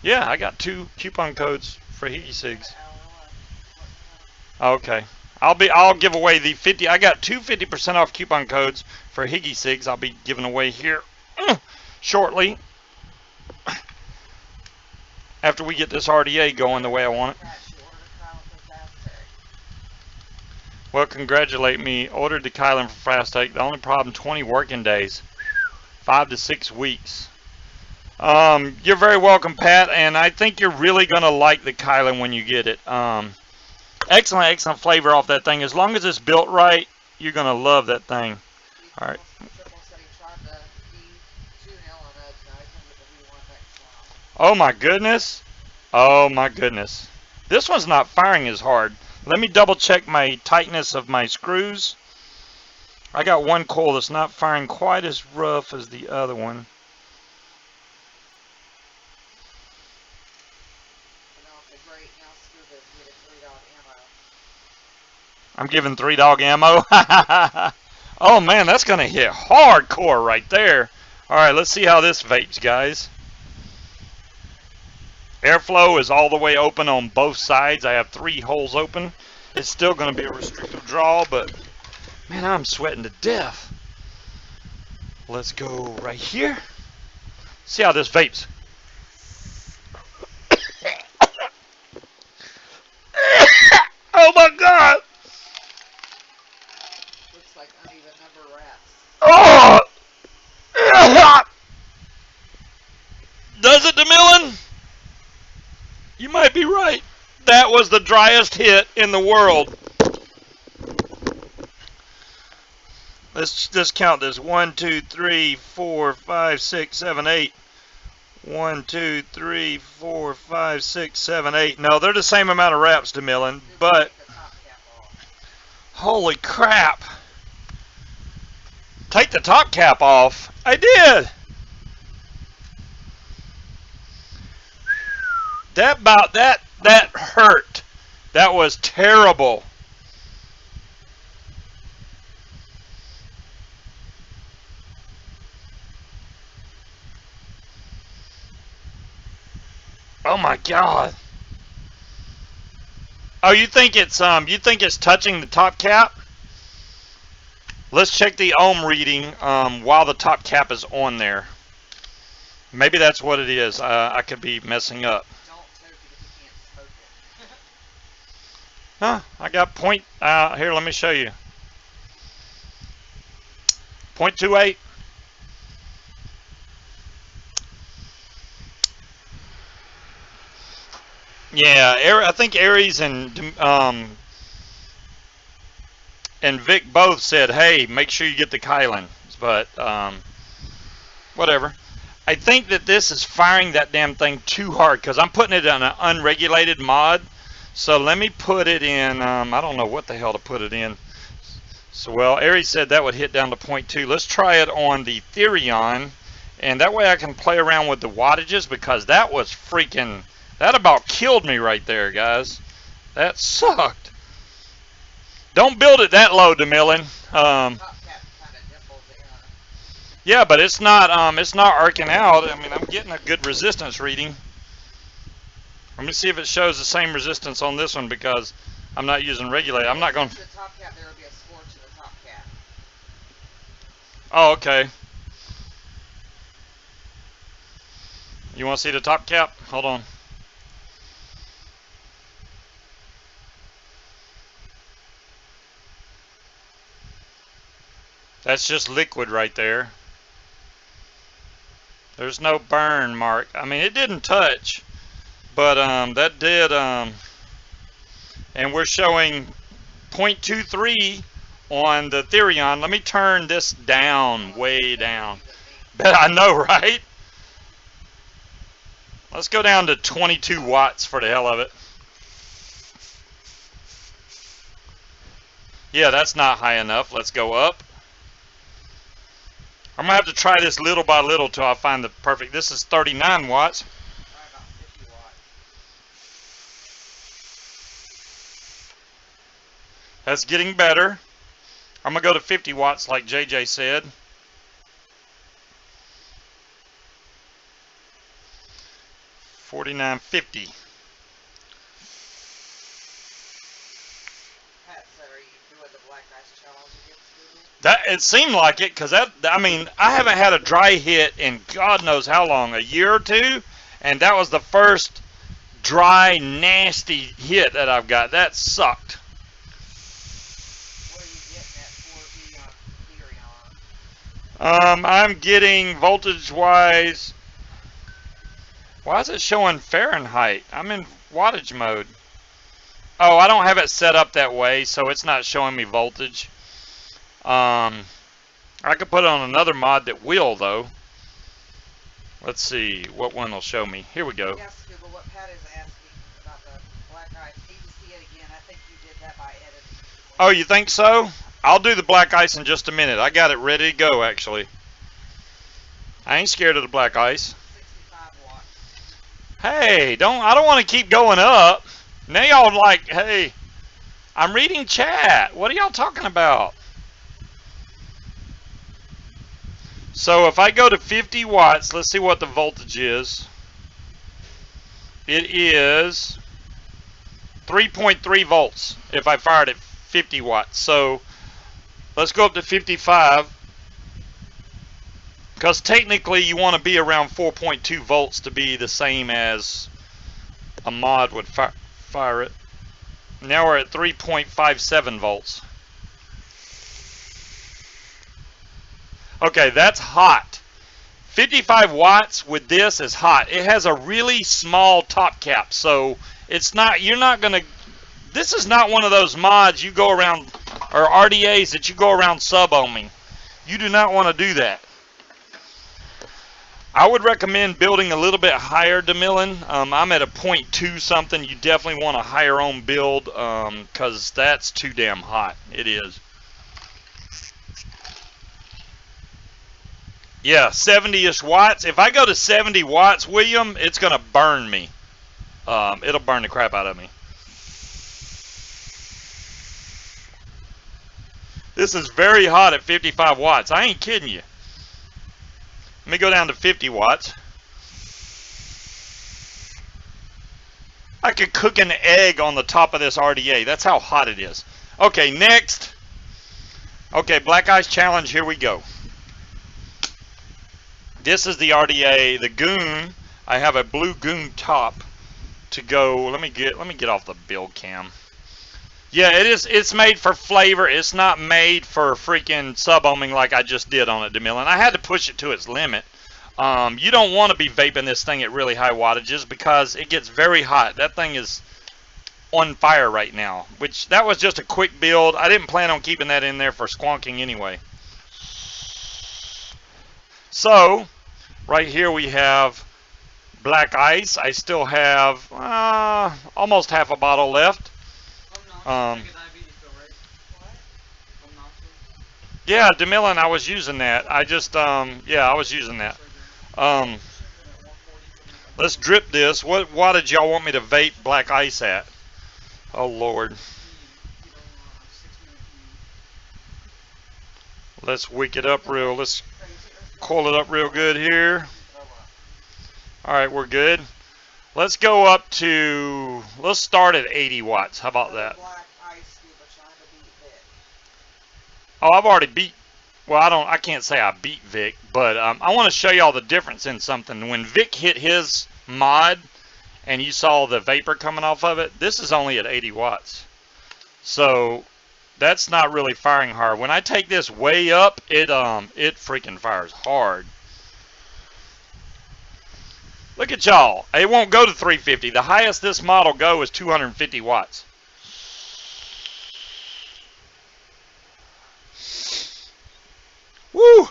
Yeah, I got 2 coupon codes for Higgy Sigs. Okay. I'll give away the 50. I got 2 50% off coupon codes for Higgy Sigs. I'll be giving away here shortly after we get this RDA going the way I want it. Well, congratulate me. Ordered the Kylan for fast take. The only problem, 20 working days. 5 to 6 weeks. You're very welcome, Pat, and I think you're really going to like the Kylan when you get it. Excellent flavor off that thing. As long as it's built right, you're going to love that thing. All right. Oh, my goodness. Oh, my goodness. This one's not firing as hard. Let me double check my tightness of my screws. I got one coil that's not firing quite as rough as the other one. I'm giving 3-dog ammo. Oh man, that's going to hit hardcore right there. Alright, let's see how this vapes, guys. Airflow is all the way open on both sides. I have 3 holes open. It's still going to be a restrictive draw, but man, I'm sweating to death. Let's go right here. See how this vapes. Oh my God! Looks like uneven number rats. Oh! Does it, DeMillan? You might be right. That was the driest hit in the world. Let's just count this. 1, 2, 3, 4, 5, 6, 7, 8. 1, 2, 3, 4, 5, 6, 7, 8. No, they're the same amount of wraps, DeMillan, but Take the top cap off. holy crap. Take the top cap off. I did. That hurt. That was terrible. Oh my god. Oh, you think it's touching the top cap? Let's check the ohm reading while the top cap is on there. Maybe that's what it is. I could be messing up. Don't soak it if you can't smoke it. Huh, I got point, here, let me show you. 0.28. Yeah, I think Aries and Vic both said, hey, make sure you get the Kylan. But, whatever. I think that this is firing that damn thing too hard because I'm putting it on an unregulated mod. So let me put it in, I don't know what the hell to put it in. So, well, Aries said that would hit down to 0.2. Let's try it on the Therion. And that way I can play around with the wattages because that was freaking, that about killed me right there, guys. That sucked. Don't build it that low, DeMillan. Yeah, but it's not arcing out. I mean, I'm getting a good resistance reading. Let me see if it shows the same resistance on this one because I'm not using regulator. I'm not going. The top cap, there will be a scorch in the top cap. Oh, okay. You want to see the top cap? Hold on. That's just liquid right there. There's no burn mark. I mean, it didn't touch, but that did. And we're showing 0.23 on the Therion. Let me turn this down, way down. I know, right? Let's go down to 22 watts for the hell of it. Yeah, that's not high enough. Let's go up. I'm going to have to try this little by little till I find the perfect. This is 39 watts. Probably about 50 watts. That's getting better. I'm going to go to 50 watts like JJ said. $49.50. Pat said, are you doing the black ice challenge again, Scuba? That it seemed like it because that, I mean, I haven't had a dry hit in God knows how long, a year or two, and that was the first dry nasty hit that I've got. That sucked. What are you getting at 4V on Therion? I'm getting voltage wise. Why is it showing Fahrenheit? I'm in wattage mode. Oh, I don't have it set up that way, so it's not showing me voltage. I could put it on another mod that will, though. Let's see what one will show me. Here we go. Yeah, Scuba, what Pat is asking about the black ice. Need to see it again. I think you did that by editing. Oh, you think so? I'll do the black ice in just a minute. I got it ready to go, actually. I ain't scared of the black ice. 65 watts. Hey, I don't want to keep going up. Now y'all like, hey, I'm reading chat. What are y'all talking about? So if I go to 50 watts, let's see what the voltage is. It is 3.3 volts if I fired at 50 watts. So let's go up to 55. Because technically you want to be around 4.2 volts to be the same as a mod would fire it. Now we're at 3.57 volts. Okay, that's hot. 55 watts with this is hot. It has a really small top cap, so it's not, you're not going to, this is not one of those mods you go around, or RDAs that you go around sub-ohming. You do not want to do that. I would recommend building a little bit higher, DeMillan. I'm at a 0.2 something. You definitely want a higher own build because that's too damn hot. It is. Yeah, 70-ish watts. If I go to 70 watts, William, it's going to burn me. It'll burn the crap out of me. This is very hot at 55 watts. I ain't kidding you. Let me go down to 50 watts. I could cook an egg on the top of this RDA. That's how hot it is. Okay, next. Okay, Black Ice Challenge. Here we go. This is the RDA, the Goon. I have a blue Goon top to go. Let me get off the build cam. Yeah, it is. It's made for flavor. It's not made for freaking sub-ohming like I just did on it, DeMillan. I had to push it to its limit. You don't want to be vaping this thing at really high wattages because it gets very hot. That thing is on fire right now, which that was just a quick build. I didn't plan on keeping that in there for squonking anyway. So, right here we have Black Ice. I still have almost half a bottle left. Yeah, DeMillan, I was using that. I just, yeah, I was using that. Let's drip this. What wattage y'all want me to vape Black Ice at? Oh, Lord. Let's wick it up real. Let's coil it up real good here. All right, we're good. Let's go up to, let's start at 80 watts. How about that? Oh, I've already beat, well, I can't say I beat Vic, but I want to show y'all the difference in something. When Vic hit his mod and you saw the vapor coming off of it, this is only at 80 watts. So that's not really firing hard. When I take this way up, it freaking fires hard. Look at y'all. It won't go to 350. The highest this model go is 250 watts. Woo!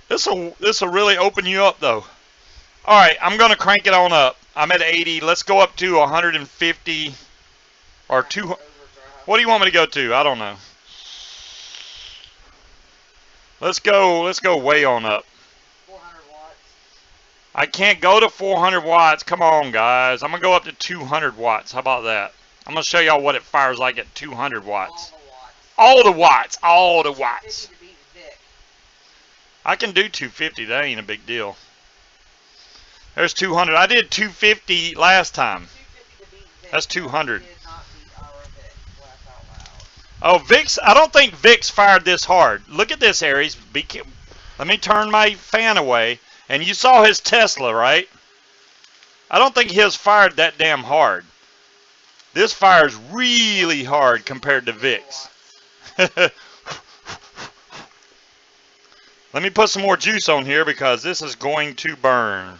This'll really open you up though. All right, I'm gonna crank it on up. I'm at 80. Let's go up to 150 or 200. What do you want me to go to? I don't know. Let's go way on up. 400 watts. I can't go to 400 watts. Come on, guys. I'm gonna go up to 200 watts. How about that? I'm gonna show y'all what it fires like at 200 watts. All the watts. All the watts. I can do 250. That ain't a big deal. There's 200. I did 250 last time. That's 200. Oh, Vic's. I don't think Vic's fired this hard. Look at this, Aries. Let me turn my fan away. And you saw his Tesla, right? I don't think his fired that damn hard. This fires really hard compared to Vic's. Let me put some more juice on here because this is going to burn.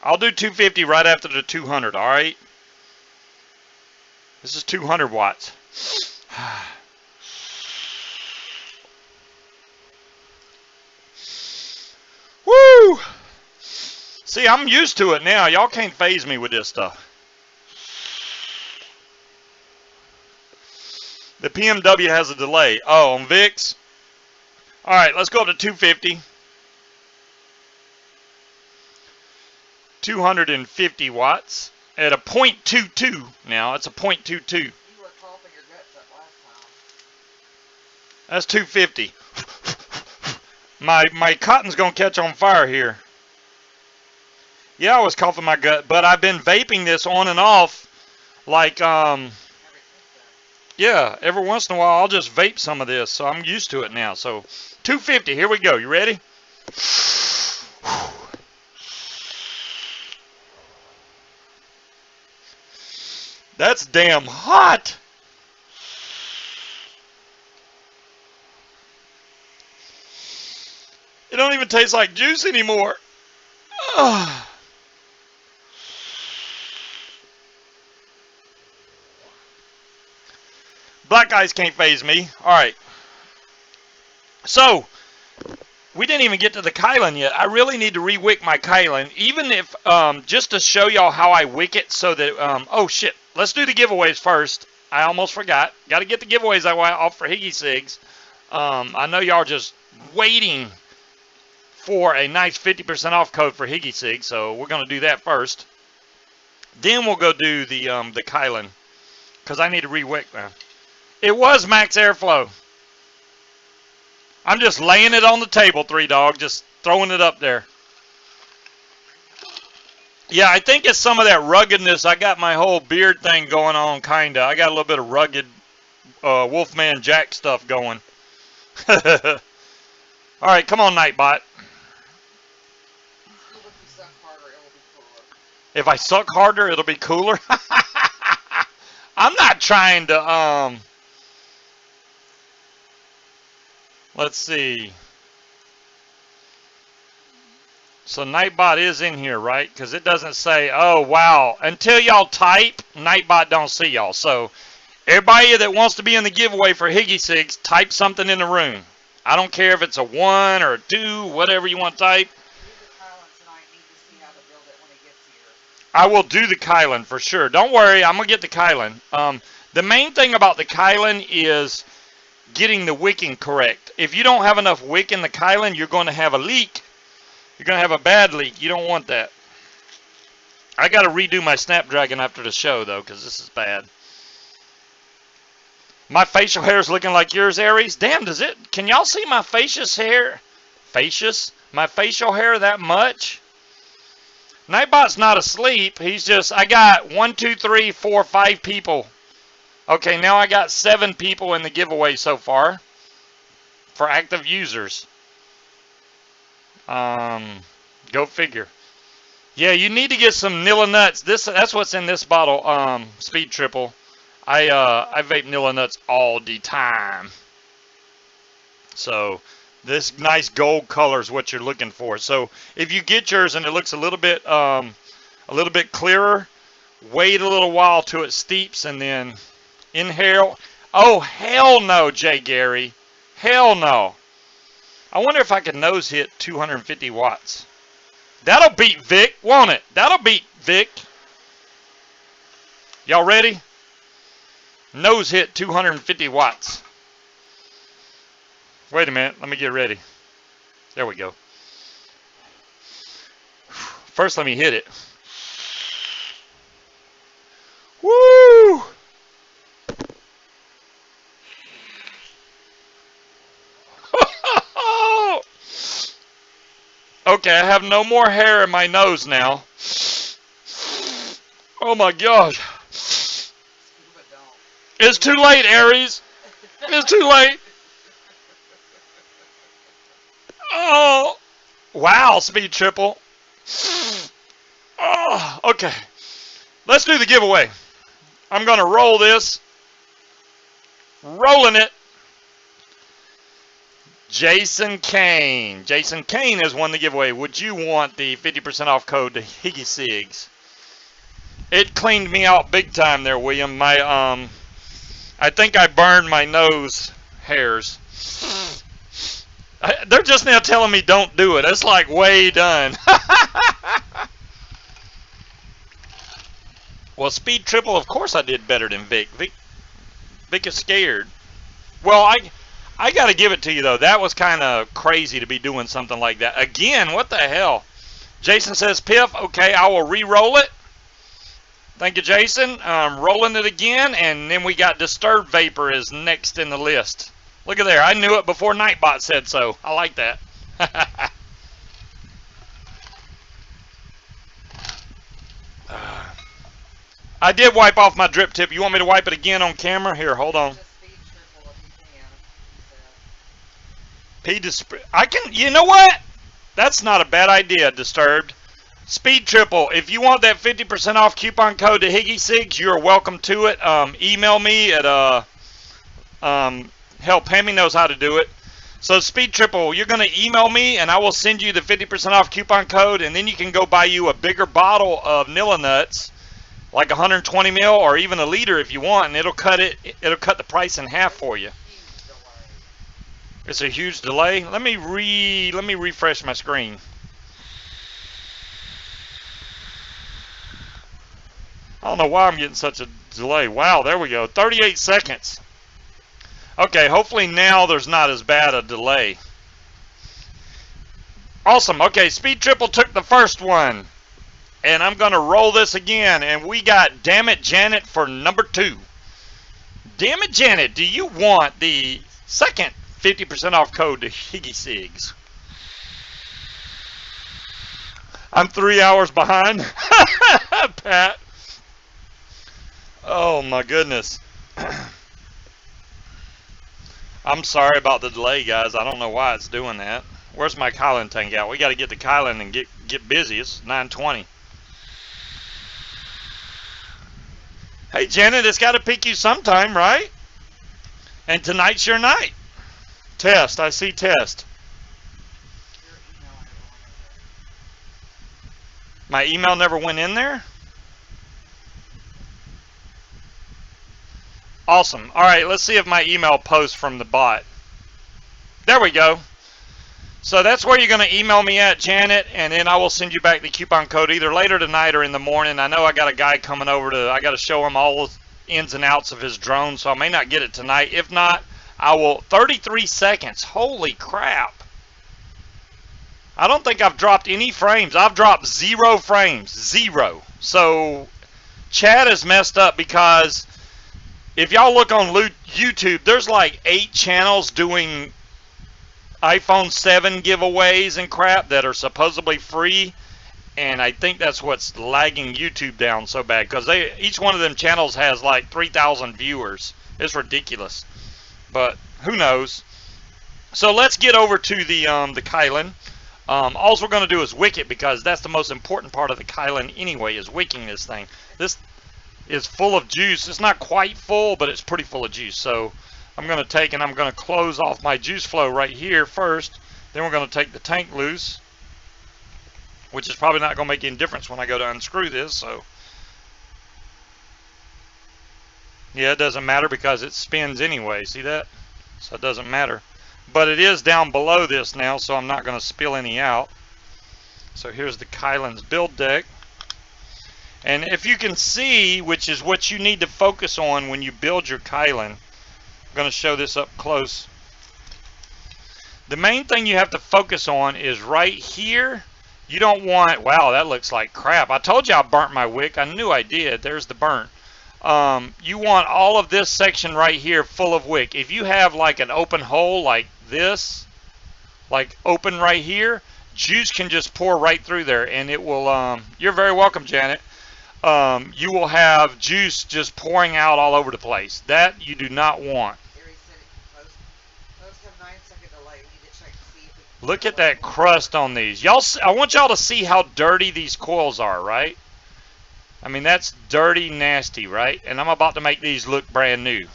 I'll do 250 right after the 200, all right? This is 200 watts. Woo! See, I'm used to it now. Y'all can't phase me with this stuff. The PMW has a delay. Oh, on Vic's? All right, let's go up to 250. 250 watts at a 0.22 now. It's a 0.22. You were coughing your guts up last time. That's 250. My cotton's going to catch on fire here. Yeah, I was coughing my gut, but I've been vaping this on and off like, yeah, every once in a while I'll just vape some of this, so I'm used to it now. So 250, here we go. You ready? That's damn hot. It don't even taste like juice anymore. Ugh. Black Ice can't phase me. All right. So, we didn't even get to the Kylan yet. I really need to re-wick my Kylan, even if, just to show y'all how I wick it so that, oh shit, let's do the giveaways first. I almost forgot. Got to get the giveaways off for Higgy Sigs. I know y'all just waiting for a nice 50% off code for Higgy Sig, so we're going to do that first. Then we'll go do the Kylan, because I need to re-wick now. It was max airflow. I'm just laying it on the table, 3Dog, just throwing it up there. Yeah, I think it's some of that ruggedness. I got my whole beard thing going on, kind of. I got a little bit of rugged Wolfman Jack stuff going. All right, come on, Nightbot. If I suck harder, it'll be cooler. I'm not trying to, let's see. So Nightbot is in here, right? Because it doesn't say, oh, wow. Until y'all type, Nightbot don't see y'all. So everybody that wants to be in the giveaway for Higgy Sigs, type something in the room. I don't care if it's a 1 or a 2, whatever you want to type. I will do the Kylan for sure. Don't worry, I'm going to get the Kylan. The main thing about the Kylan is getting the wicking correct. If you don't have enough wick in the Kylan, you're going to have a leak. You're going to have a bad leak. You don't want that. I got to redo my Snapdragon after the show, though, because this is bad. My facial hair is looking like yours, Aries. Damn, does it? Can y'all see my facious hair? My facial hair that much? Nightbot's not asleep. He's just, I got 1, 2, 3, 4, 5 people. Okay, now I got 7 people in the giveaway so far for active users. Go figure. Yeah, you need to get some Nilla Nuts. That's what's in this bottle, Speed Triple. I vape Nilla Nuts all the time. So this nice gold color is what you're looking for. So if you get yours and it looks a little bit clearer, wait a little while till it steeps and then inhale. Oh, hell no, Jay Gary. Hell no. I wonder if I could nose hit 250 watts. That'll beat Vic, won't it? That'll beat Vic. Y'all ready? Nose hit 250 watts. Wait a minute. Let me get ready. There we go. First, let me hit it. Woo! Okay, I have no more hair in my nose now. Oh my gosh. It's too late, Aries. It's too late. Oh. Wow, Speed Triple. Oh, okay. Let's do the giveaway. I'm going to roll this. Rolling it. Jason Kane. Jason Kane has won the giveaway. Would you want the 50% off code to Higgy Sigs? It cleaned me out big time there, William. I think I burned my nose hairs. They're just now telling me don't do it. It's like way done. Well, Speed Triple, of course I did better than Vic. Vic is scared. Well, I got to give it to you, though. That was kind of crazy to be doing something like that. Again, what the hell? Jason says, Piff, okay, I will re-roll it. Thank you, Jason. Rolling it again, and then we got Disturbed Vapor is next in the list. Look at there. I knew it before Nightbot said so. I like that. I did wipe off my drip tip. You want me to wipe it again on camera? Here, hold on. I can, you know what? That's not a bad idea, Disturbed. Speed Triple, if you want that 50% off coupon code to Higgy Sigs, you're welcome to it. Email me at, hell, Pammy knows how to do it. So Speed Triple, you're going to email me and I will send you the 50% off coupon code, and then you can go buy you a bigger bottle of Nilla Nuts, like 120 mil or even a liter if you want, and it'll cut the price in half for you. It's a huge delay. Let me refresh my screen. I don't know why I'm getting such a delay. Wow, there we go. 38 seconds. Okay, hopefully now there's not as bad a delay. Awesome. Okay, Speed Triple took the first one. And I'm going to roll this again. And we got Damn It Janet for number 2. Damn it, Janet, do you want the second 50% off code to Higgy Sigs? I'm 3 hours behind. Pat. Oh, my goodness. I'm sorry about the delay, guys. I don't know why it's doing that. Where's my Kylan tank out? We got to get the Kylan and get busy. It's 9:20. Hey, Janet, it's got to pick you sometime, right? And tonight's your night. Test. I see test. My email never went in there? Awesome. All right, let's see if my email posts from the bot. There we go. So that's where you're going to email me at, Janet, and then I will send you back the coupon code either later tonight or in the morning. I know I got a guy coming over I got to show him all the ins and outs of his drone, so I may not get it tonight. If not, I will. 33 seconds. Holy crap. I don't think I've dropped any frames. I've dropped 0 frames. 0. So Chad is messed up because if y'all look on YouTube, there's like 8 channels doing iPhone 7 giveaways and crap that are supposedly free, and I think that's what's lagging YouTube down so bad because each one of them channels has like 3,000 viewers. It's ridiculous, but who knows? So let's get over to the Kylan. All we're going to do is wick it because that's the most important part of the Kylan anyway, is wicking this thing. This is full of juice. It's not quite full, but it's pretty full of juice. So I'm going to take and I'm going to close off my juice flow right here first. Then we're going to take the tank loose, which is probably not going to make any difference when I go to unscrew this. So yeah, it doesn't matter because it spins anyway. See that? So it doesn't matter. But it is down below this now, so I'm not going to spill any out. So here's the Kylan's build deck. And if you can see, which is what you need to focus on when you build your Kylan, I'm going to show this up close. The main thing you have to focus on is right here. You don't want, wow, that looks like crap. I told you I burnt my wick. I knew I did. There's the burnt. You want all of this section right here full of wick. If you have like an open hole like this, like open right here, juice can just pour right through there and it will, you're very welcome, Janet. You will have juice just pouring out all over the place. That you do not want. Look at that crust on these. Y'all, I want y'all to see how dirty these coils are, right? I mean, that's dirty, nasty, right? And I'm about to make these look brand new.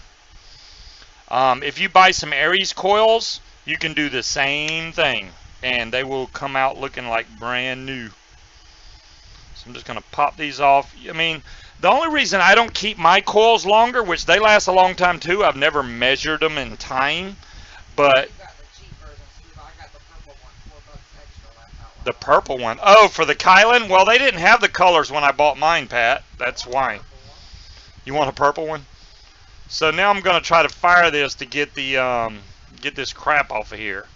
If you buy some Aries coils, you can do the same thing, and they will come out looking like brand new. So I'm just going to pop these off. I mean, the only reason I don't keep my coils longer, which they last a long time too, I've never measured them in time, but the purple one. Oh, for the Kylan? Well, they didn't have the colors when I bought mine, Pat. That's why. You want a purple one? So now I'm going to try to fire this to get the get this crap off of here.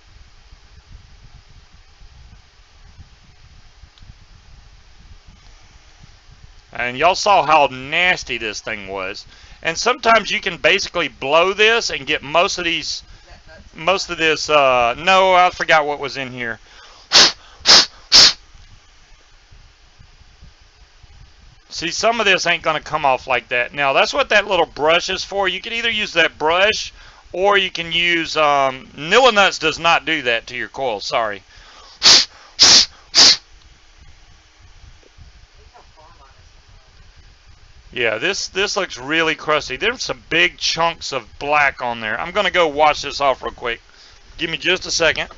And y'all saw how nasty this thing was. And sometimes you can basically blow this and get most of this, no, I forgot what was in here. See, some of this ain't going to come off like that. Now, that's what that little brush is for. You can either use that brush or you can use, Nilla Nuts does not do that to your coil, sorry. Yeah, this looks really crusty. There's some big chunks of black on there. I'm going to go wash this off real quick. Give me just a second.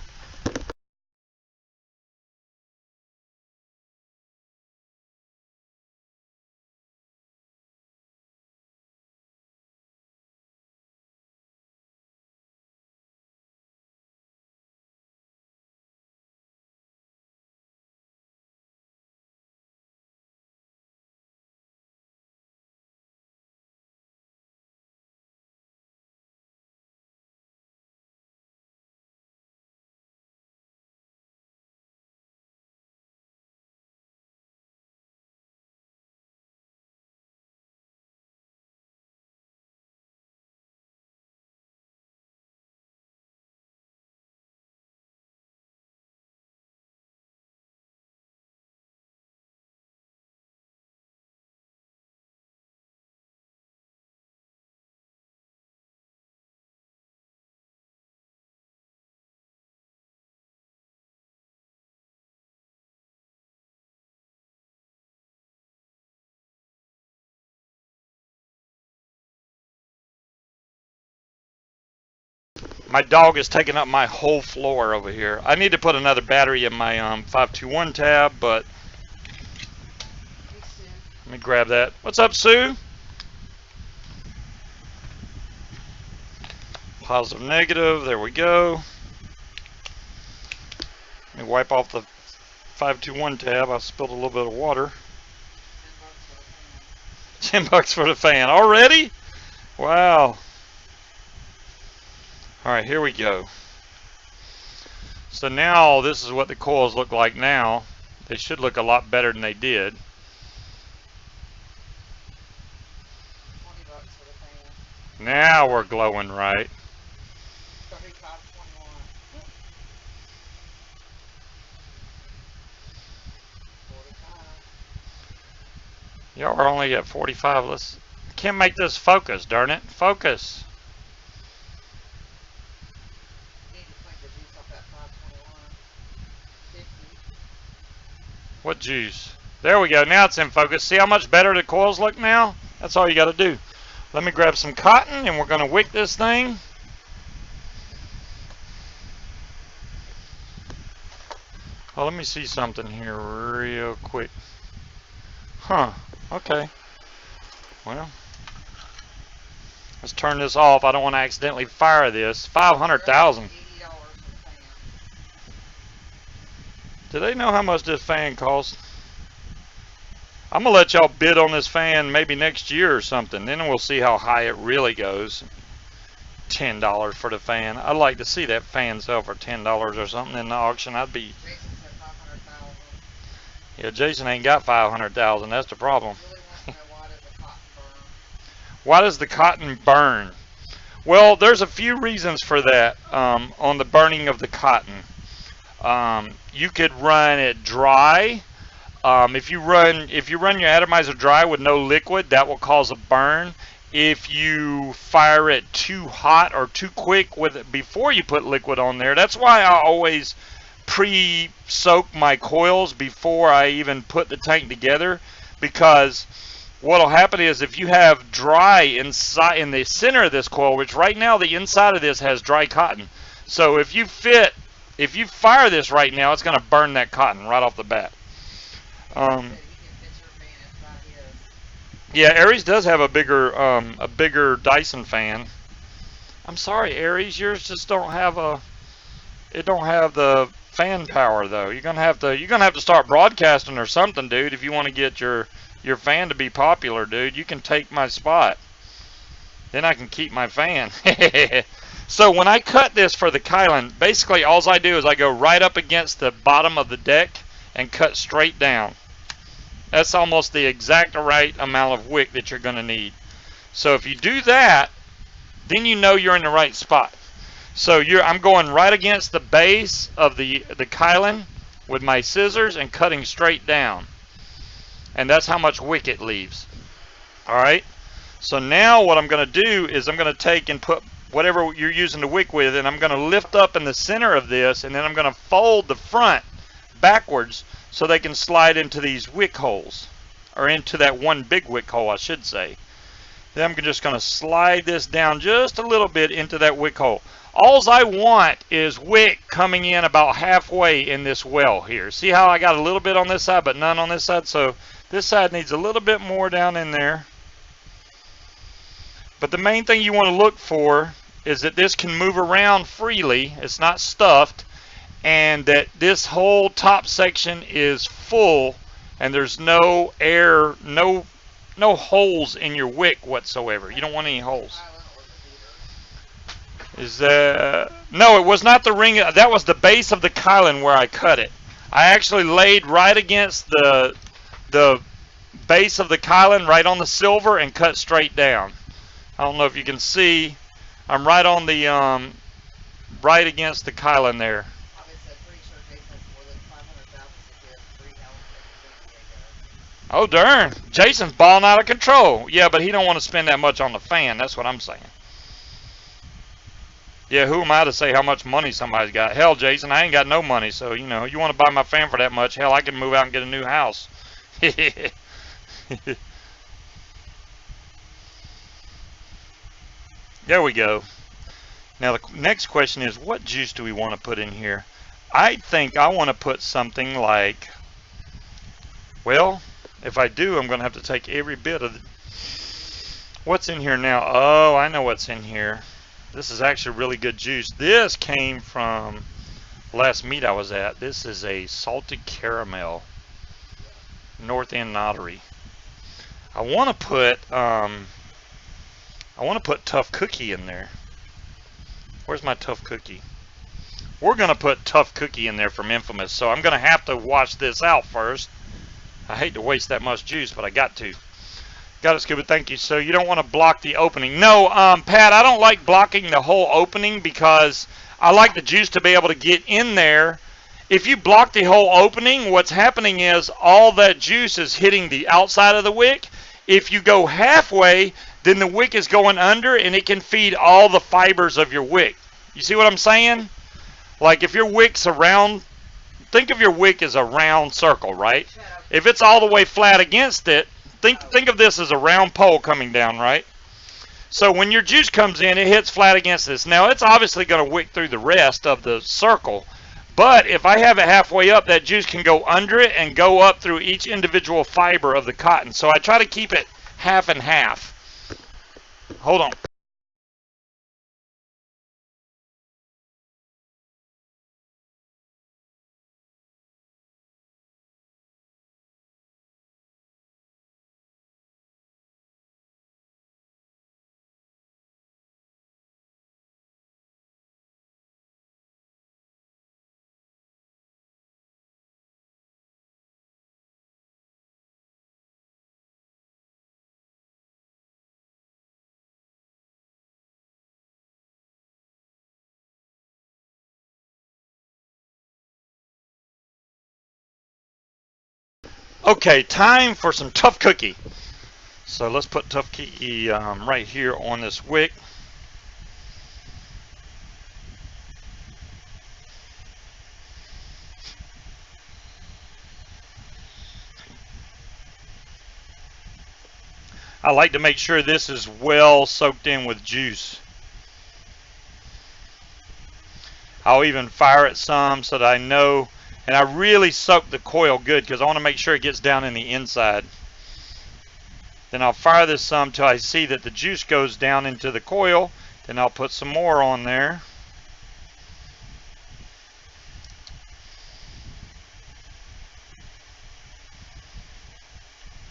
My dog is taking up my whole floor over here. I need to put another battery in my 521 tab, but Hey, Sue. let me grab that. What's up, Sue? Positive, negative. There we go. Let me wipe off the 521 tab. I spilled a little bit of water. $10 for the fan. $10 for the fan. Already? Wow. Alright, here we go. So now this is what the coils look like now. They should look a lot better than they did. $20 for the fan. Now we're glowing right. 35.21. 45. Y'all are only at 45. Let's can't make this focus, darn it. Focus. You need to clean the juice off that 521. 50. What juice? There we go. Now it's in focus. See how much better the coils look now? That's all you got to do. Let me grab some cotton and we're going to wick this thing. Oh, let me see something here real quick. Huh. Okay. Well, let's turn this off. I don't want to accidentally fire this. 500,000. $80 for the fan. Do they know how much this fan costs? I'm going to let y'all bid on this fan maybe next year or something. Then we'll see how high it really goes. $10 for the fan. I'd like to see that fan sell for $10 or something in the auction. I'd be... Jason said 500,000. Yeah, Jason ain't got 500,000. That's the problem. Really wants to know why does the cotton burn? Why does the cotton burn? Well, there's a few reasons for that on the burning of the cotton. You could run it dry. If you run your atomizer dry with no liquid, that will cause a burn. If you fire it too hot or too quick with it before you put liquid on there, that's why I always pre-soak my coils before I even put the tank together, because what'll happen is if you have dry inside in the center of this coil, which right now the inside of this has dry cotton, so if you fire this right now, it's going to burn that cotton right off the bat. Yeah, Aries does have a bigger Dyson fan. I'm sorry, Aries, yours just don't have it don't have the fan power though. You're gonna have to start broadcasting or something, dude, if you want to get your fan to be popular, dude. You can take my spot. Then I can keep my fan. So when I cut this for the Kylan, basically all I do is I go right up against the bottom of the deck and cut straight down. That's almost the exact right amount of wick that you're going to need. So if you do that, then you know you're in the right spot. So I'm going right against the base of the Kylan with my scissors and cutting straight down. And that's how much wick it leaves. Alright? So now what I'm going to do is I'm going to take and put whatever you're using the wick with, and I'm going to lift up in the center of this, and then I'm going to fold the front backwards so they can slide into these wick holes, or into that one big wick hole, I should say. Then I'm just going to slide this down just a little bit into that wick hole. All I want is wick coming in about halfway in this well here. See how I got a little bit on this side but none on this side? So this side needs a little bit more down in there. But the main thing you want to look for is that this can move around freely. It's not stuffed. And that this whole top section is full and there's no air, no holes in your wick whatsoever. You don't want any holes. No, it was not the ring. That was the base of the Kylan where I cut it. I actually laid right against the base of the Kylan, right on the silver, and cut straight down. I don't know if you can see. I'm right on the right against the Kylan there. Oh darn, Jason's balling out of control. Yeah, but he don't want to spend that much on the fan. That's what I'm saying. Yeah, who am I to say how much money somebody's got? Hell, Jason, I ain't got no money, so you know, you want to buy my fan for that much? Hell, I can move out and get a new house. There we go. Now the next question is, what juice do we want to put in here? I think I want to put something like, well, if I do, I'm going to have to take every bit of the, what's in here now? Oh, I know what's in here. This is actually really good juice. This came from last meet I was at. This is a salted caramel, North End Notary. I want to put tough cookie in there. Where's my tough cookie? We're gonna put tough cookie in there from Infamous, so I'm gonna have to wash this out first. I hate to waste that much juice, but I got to. Got it, Scuba. Thank you. So you don't want to block the opening. No, Pat, I don't like blocking the whole opening because I like the juice to be able to get in there. If you block the whole opening, what's happening is all that juice is hitting the outside of the wick. If you go halfway, then the wick is going under and it can feed all the fibers of your wick. You see what I'm saying? Like if your wick's around, think of your wick as a round circle, right? If it's all the way flat against it, think of this as a round pole coming down, right? So when your juice comes in, it hits flat against this. Now it's obviously going to wick through the rest of the circle, but if I have it halfway up, that juice can go under it and go up through each individual fiber of the cotton. So I try to keep it half and half. Hold on. Okay, time for some tough cookie. So let's put tough cookie right here on this wick. I like to make sure this is well soaked in with juice. I'll even fire it some so that I know, and I really soak the coil good because I want to make sure it gets down in the inside. Then I'll fire this some till I see that the juice goes down into the coil. Then I'll put some more on there.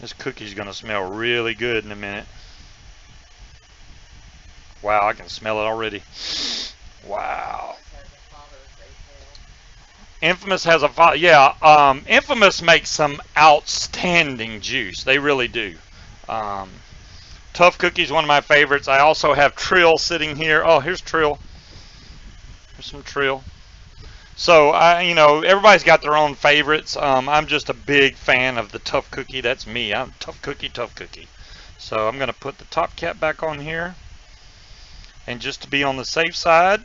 This cookie's going to smell really good in a minute. Wow, I can smell it already. Wow. Infamous has a, yeah, Infamous makes some outstanding juice. They really do. Tough Cookie's one of my favorites. I also have Trill sitting here. Oh, here's Trill. There's some Trill. So, everybody's got their own favorites. I'm just a big fan of the Tough Cookie. That's me. I'm Tough Cookie, Tough Cookie. So I'm going to put the top cap back on here. And just to be on the safe side,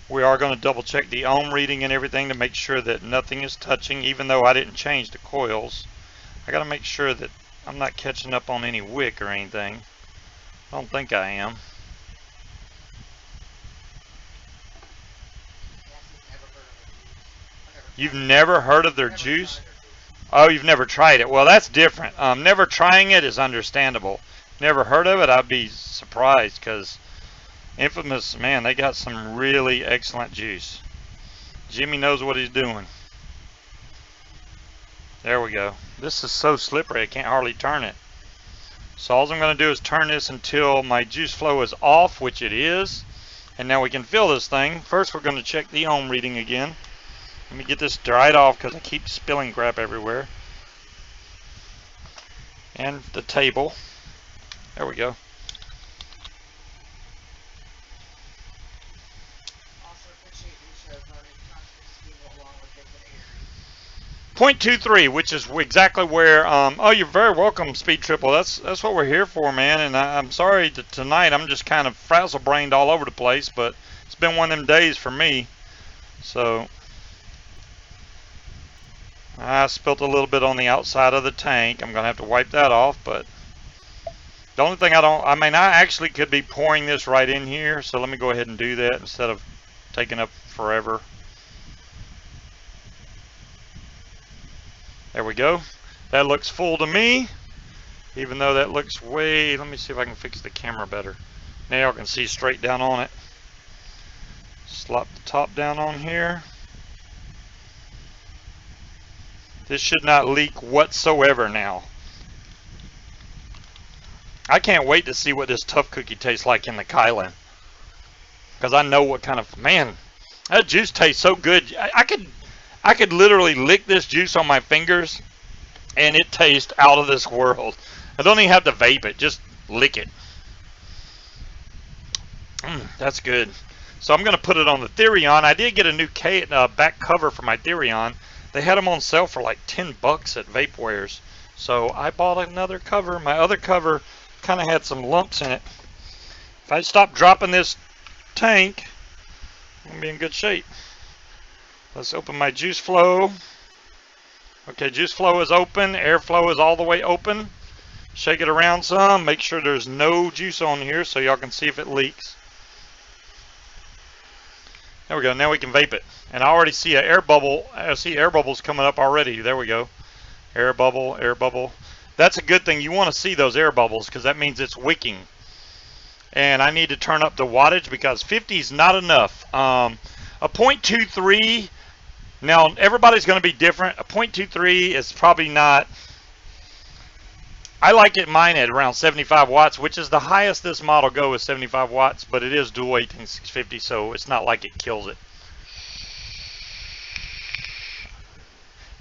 we are going to double check the ohm reading and everything to make sure that nothing is touching, even though I didn't change the coils. I got to make sure that I'm not catching up on any wick or anything. I don't think I am. You've never heard of their juice? Oh, you've never tried it. Well, that's different. Never trying it is understandable. Never heard of it, I'd be surprised because Infamous, man, they got some really excellent juice. Jimmy knows what he's doing. There we go. This is so slippery I can't hardly turn it. So all I'm going to do is turn this until my juice flow is off, which it is. And now we can fill this thing. First we're going to check the ohm reading again. Let me get this dried off because I keep spilling crap everywhere. And the table. There we go. Also appreciate you show voting FrankenSkull along with Dick and Aries. 0.23, which is exactly where, oh, you're very welcome, Speed Triple. That's what we're here for, man. And I'm sorry that tonight I'm just kind of frazzle-brained all over the place, but it's been one of them days for me. So I spilt a little bit on the outside of the tank. I'm going to have to wipe that off, but The only thing I mean, I actually could be pouring this right in here, so let me go ahead and do that instead of taking up forever. There we go. That looks full to me, even though that looks way, let me see if I can fix the camera better. Now I can see straight down on it. Slop the top down on here. This should not leak whatsoever now. I can't wait to see what this tough cookie tastes like in the Kylan, because I know what kind of, man, that juice tastes so good. I could literally lick this juice on my fingers and it tastes out of this world. I don't even have to vape it, just lick it. That's good. So I'm going to put it on the Therion. I did get a new back cover for my Therion. They had them on sale for like $10 at VapeWares. So I bought another cover. My other cover kind of had some lumps in it. If I stop dropping this tank, I'm going to be in good shape. Let's open my juice flow. Okay, juice flow is open. Airflow is all the way open. Shake it around some. Make sure there's no juice on here so y'all can see if it leaks. There we go. Now we can vape it. And I already see an air bubble. I see air bubbles coming up already. There we go. Air bubble, air bubble. That's a good thing. You want to see those air bubbles because that means it's wicking. And I need to turn up the wattage because 50 is not enough. A 0.23, now everybody's going to be different. A 0.23 is probably not. I like it mine at around 75 watts, which is the highest this model go is 75 watts, but it is dual 18650, so it's not like it kills it.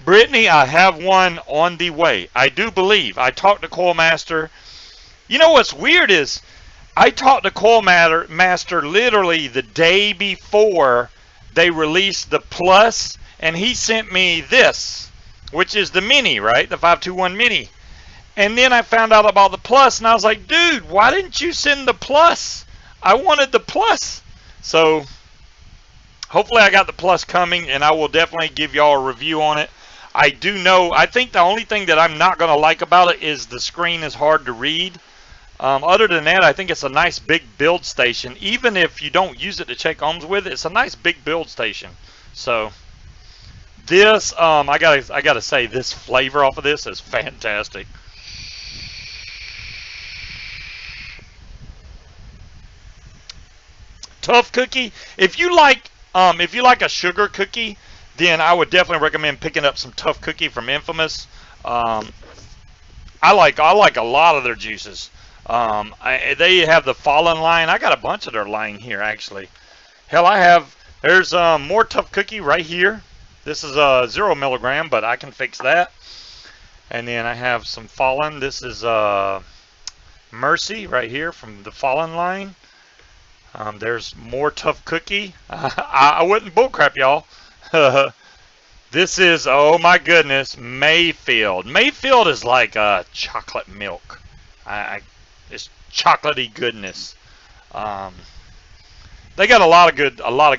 Brittany, I have one on the way. I do believe. I talked to Coil Master. You know what's weird is I talked to Coil Master literally the day before they released the Plus, and he sent me this, which is the Mini, right? The 521 Mini. And then I found out about the Plus, and I was like, dude, why didn't you send the Plus? I wanted the Plus. So hopefully I got the Plus coming, and I will definitely give y'all a review on it. I do know, I think the only thing that I'm not going to like about it is the screen is hard to read. Other than that, I think it's a nice big build station. Even if you don't use it to check ohms with it, it's a nice big build station. So this, I gotta say, this flavor off of this is fantastic. Tough cookie. If you like a sugar cookie, then I would definitely recommend picking up some Tough Cookie from Infamous. I like a lot of their juices. They have the Fallen line. I got a bunch of their line here actually. Hell, there's more Tough Cookie right here. This is 0 milligram, but I can fix that. And then I have some Fallen. This is Mercy right here from the Fallen line. There's more Tough Cookie. I wouldn't bullcrap y'all. This is, oh my goodness, Mayfield. Mayfield is like chocolate milk. It's chocolatey goodness. They got a lot of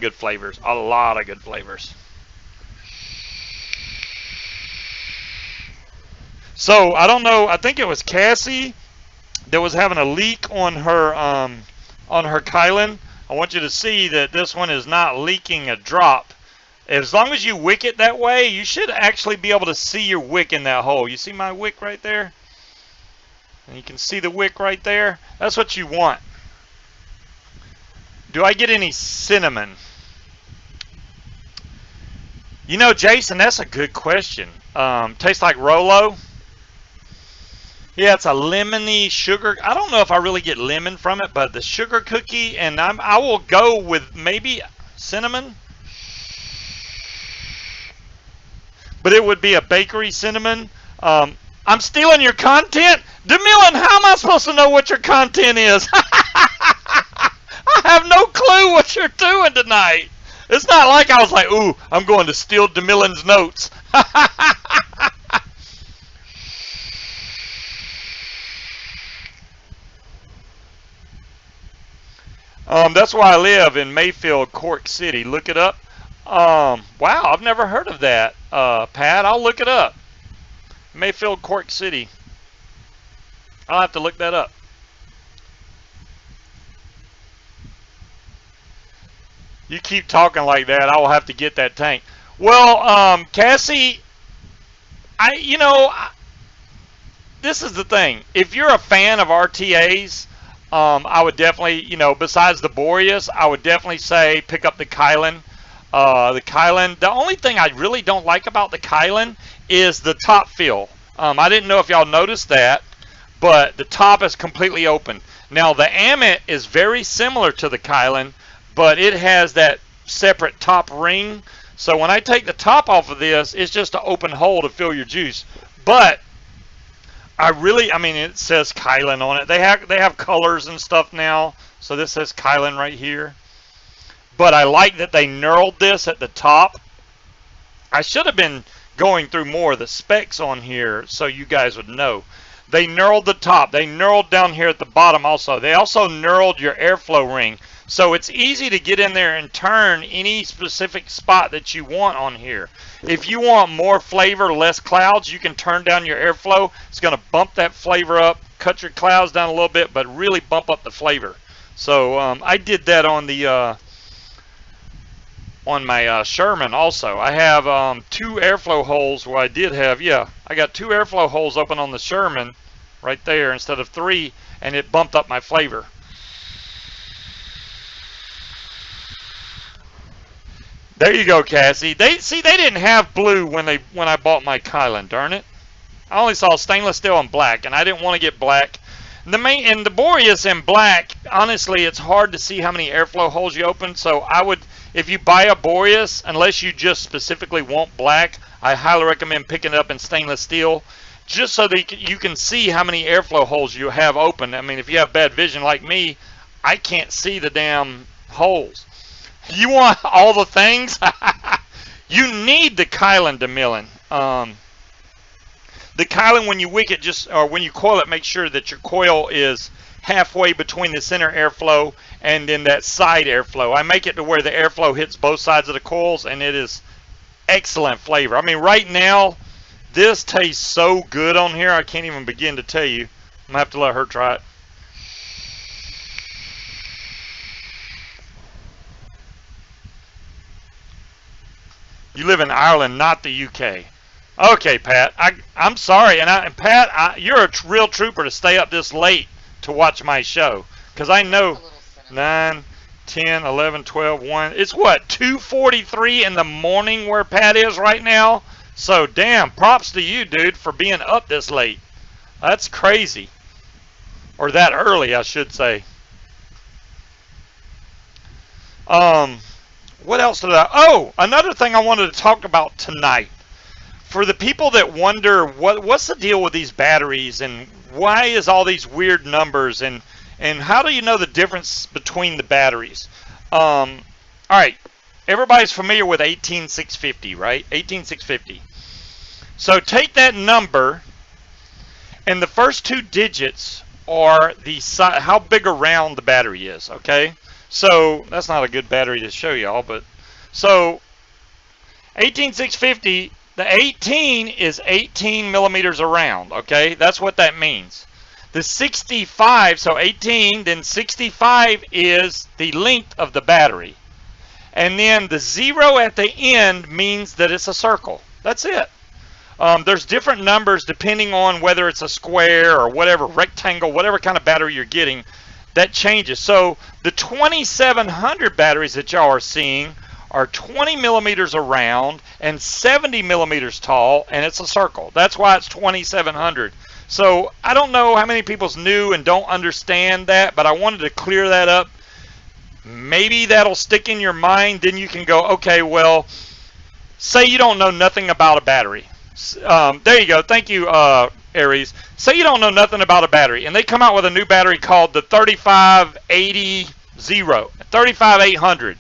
good flavors. A lot of good flavors. So I don't know. I think it was Cassie that was having a leak on her Kylan. I want you to see that this one is not leaking a drop. As long as you wick it that way, you should actually be able to see your wick in that hole. You see my wick right there? And you can see the wick right there. That's what you want. Do I get any cinnamon? You know, Jason, that's a good question. Tastes like Rolo. Yeah, it's a lemony sugar. I don't know if I really get lemon from it, but the sugar cookie, and I will go with maybe cinnamon. But it would be a bakery cinnamon. I'm stealing your content? DeMillan, how am I supposed to know what your content is? I have no clue what you're doing tonight. It's not like I was like, ooh, I'm going to steal DeMillan's notes. That's why I live in Mayfield, Cork City. Look it up. Wow, I've never heard of that, Pat. I'll look it up. Mayfield, Cork City. I'll have to look that up. You keep talking like that, I will have to get that tank. Well, Cassie, this is the thing. If you're a fan of RTAs, I would definitely, besides the Boreas, I would definitely say pick up the Kylan. The only thing I really don't like about the Kylan is the top fill. I didn't know if y'all noticed that, but the top is completely open. Now, the Amit is very similar to the Kylan, but it has that separate top ring. So when I take the top off of this, it's just an open hole to fill your juice. But it says Kylan on it. They have colors and stuff now. So this says Kylan right here. But I like that they knurled this at the top. I should have been going through more of the specs on here so you guys would know. They knurled the top. They knurled down here at the bottom also. They also knurled your airflow ring. So it's easy to get in there and turn any specific spot that you want on here. If you want more flavor, less clouds, you can turn down your airflow. It's going to bump that flavor up, cut your clouds down a little bit, but really bump up the flavor. So I did that on the on my Sherman also. I have 2 airflow holes where I got 2 airflow holes open on the Sherman right there instead of 3, and it bumped up my flavor. There you go, Cassie. They didn't have blue when I bought my Kylan, darn it. I only saw stainless steel and black, and I didn't want to get black. And the Boreas in black, honestly, it's hard to see how many airflow holes you open. So I would, if you buy a Boreas, unless you just specifically want black, I highly recommend picking it up in stainless steel, just so that you can see how many airflow holes you have open. I mean, if you have bad vision like me, I can't see the damn holes. You want all the things? You need the Kylan to milling. The Kylan, when you wick it, or when you coil it, make sure that your coil is halfway between the center airflow and then that side airflow. I make it to where the airflow hits both sides of the coils, and it is excellent flavor. I mean, right now, this tastes so good on here, I can't even begin to tell you. I'm going to have to let her try it. You live in Ireland, not the UK. Okay, Pat. I'm sorry, and Pat, you're a real trooper to stay up this late to watch my show, because I know 9, 10, 11, 12, 1. It's what, 2:43 in the morning where Pat is right now. So damn, props to you, dude, for being up this late. That's crazy, or that early, I should say. What else did oh, another thing I wanted to talk about tonight. For the people that wonder what's the deal with these batteries and why is all these weird numbers and how do you know the difference between the batteries? All right, everybody's familiar with 18650, right? 18650. So take that number, and the first 2 digits are the how big around the battery is. Okay. So that's not a good battery to show y'all, but so 18650, the 18 is 18 millimeters around, okay? That's what that means. The 65, so 18, then 65 is the length of the battery. And then the 0 at the end means that it's a circle. That's it. There's different numbers depending on whether it's a square or whatever, rectangle, whatever kind of battery you're getting. That changes. So the 2700 batteries that y'all are seeing are 20 millimeters around and 70 millimeters tall, and it's a circle. That's why it's 2700. So I don't know how many people's new and don't understand that, but I wanted to clear that up. Maybe that'll stick in your mind. Then you can go, okay, well, say you don't know nothing about a battery. There you go. Thank you, Aries. Say you don't know nothing about a battery, and they come out with a new battery called the 35800.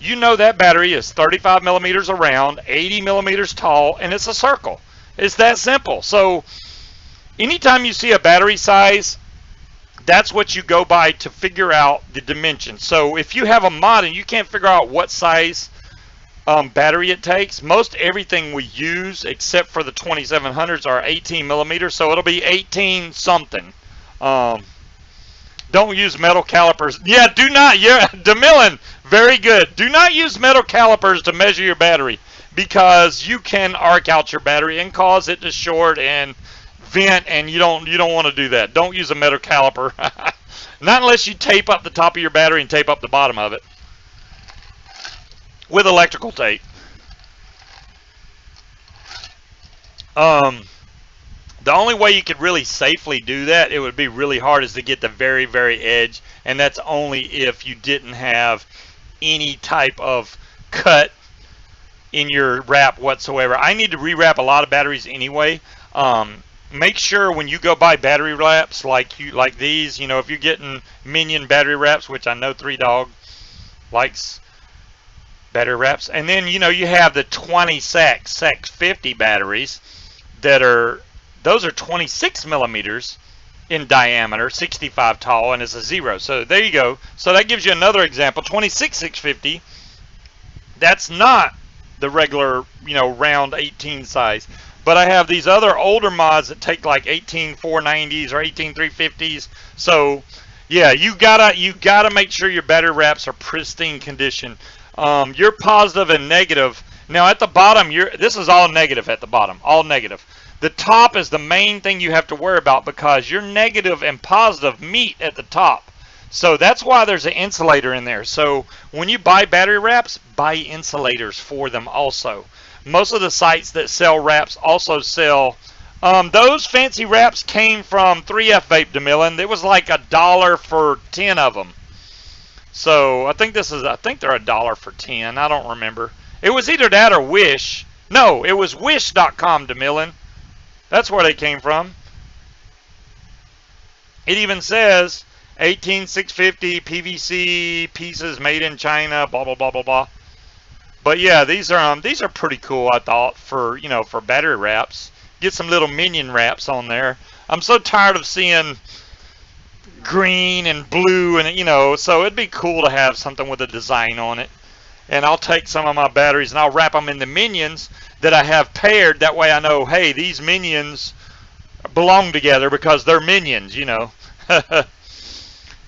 You know that battery is 35 millimeters around, 80 millimeters tall, and it's a circle. It's that simple. So anytime you see a battery size, that's what you go by to figure out the dimensions. So if you have a mod and you can't figure out what size battery it takes, most everything we use except for the 2700s are 18 millimeters, so it'll be 18 something. Don't use metal calipers. Yeah, do not. Yeah, DeMillan, very good. Do not use metal calipers to measure your battery because you can arc out your battery and cause it to short and vent, and you don't want to do that. Don't use a metal caliper. Not unless you tape up the top of your battery and tape up the bottom of it with electrical tape. The only way you could really safely do that, it would be really hard, is to get the very, very edge, and that's only if you didn't have any type of cut in your wrap whatsoever. I need to rewrap a lot of batteries anyway. Make sure when you go buy battery wraps like these, you know, if you're getting Minion battery wraps, which I know 3Dog likes battery wraps, and then you know you have the 20 SEC 50 batteries that are, those are 26 millimeters in diameter, 65 tall, and it's a 0. So there you go. So that gives you another example. 26 650. That's not the regular, you know, round 18 size. But I have these other older mods that take like 18 490s or 18 350s. So yeah, you gotta make sure your battery wraps are pristine condition. Your positive and negative. Now at the bottom, this is all negative at the bottom, all negative. The top is the main thing you have to worry about because your negative and positive meet at the top. So that's why there's an insulator in there. So when you buy battery wraps, buy insulators for them also. Most of the sites that sell wraps also sell, those fancy wraps came from 3F Vape, DeMillan. It was like $1 for 10 of them. So I think they're $1 for 10. I don't remember. It was either that or Wish. No, it was Wish.com, DeMillan. That's where they came from. It even says 18650 PVC pieces made in China, blah blah blah blah blah. But yeah, these are pretty cool, I thought, for, you know, for battery wraps. Get some little Minion wraps on there. I'm so tired of seeing green and blue, and you know, so it'd be cool to have something with a design on it. And I'll take some of my batteries and I'll wrap them in the Minions that I have paired. That way I know, hey, these Minions belong together because they're Minions, you know.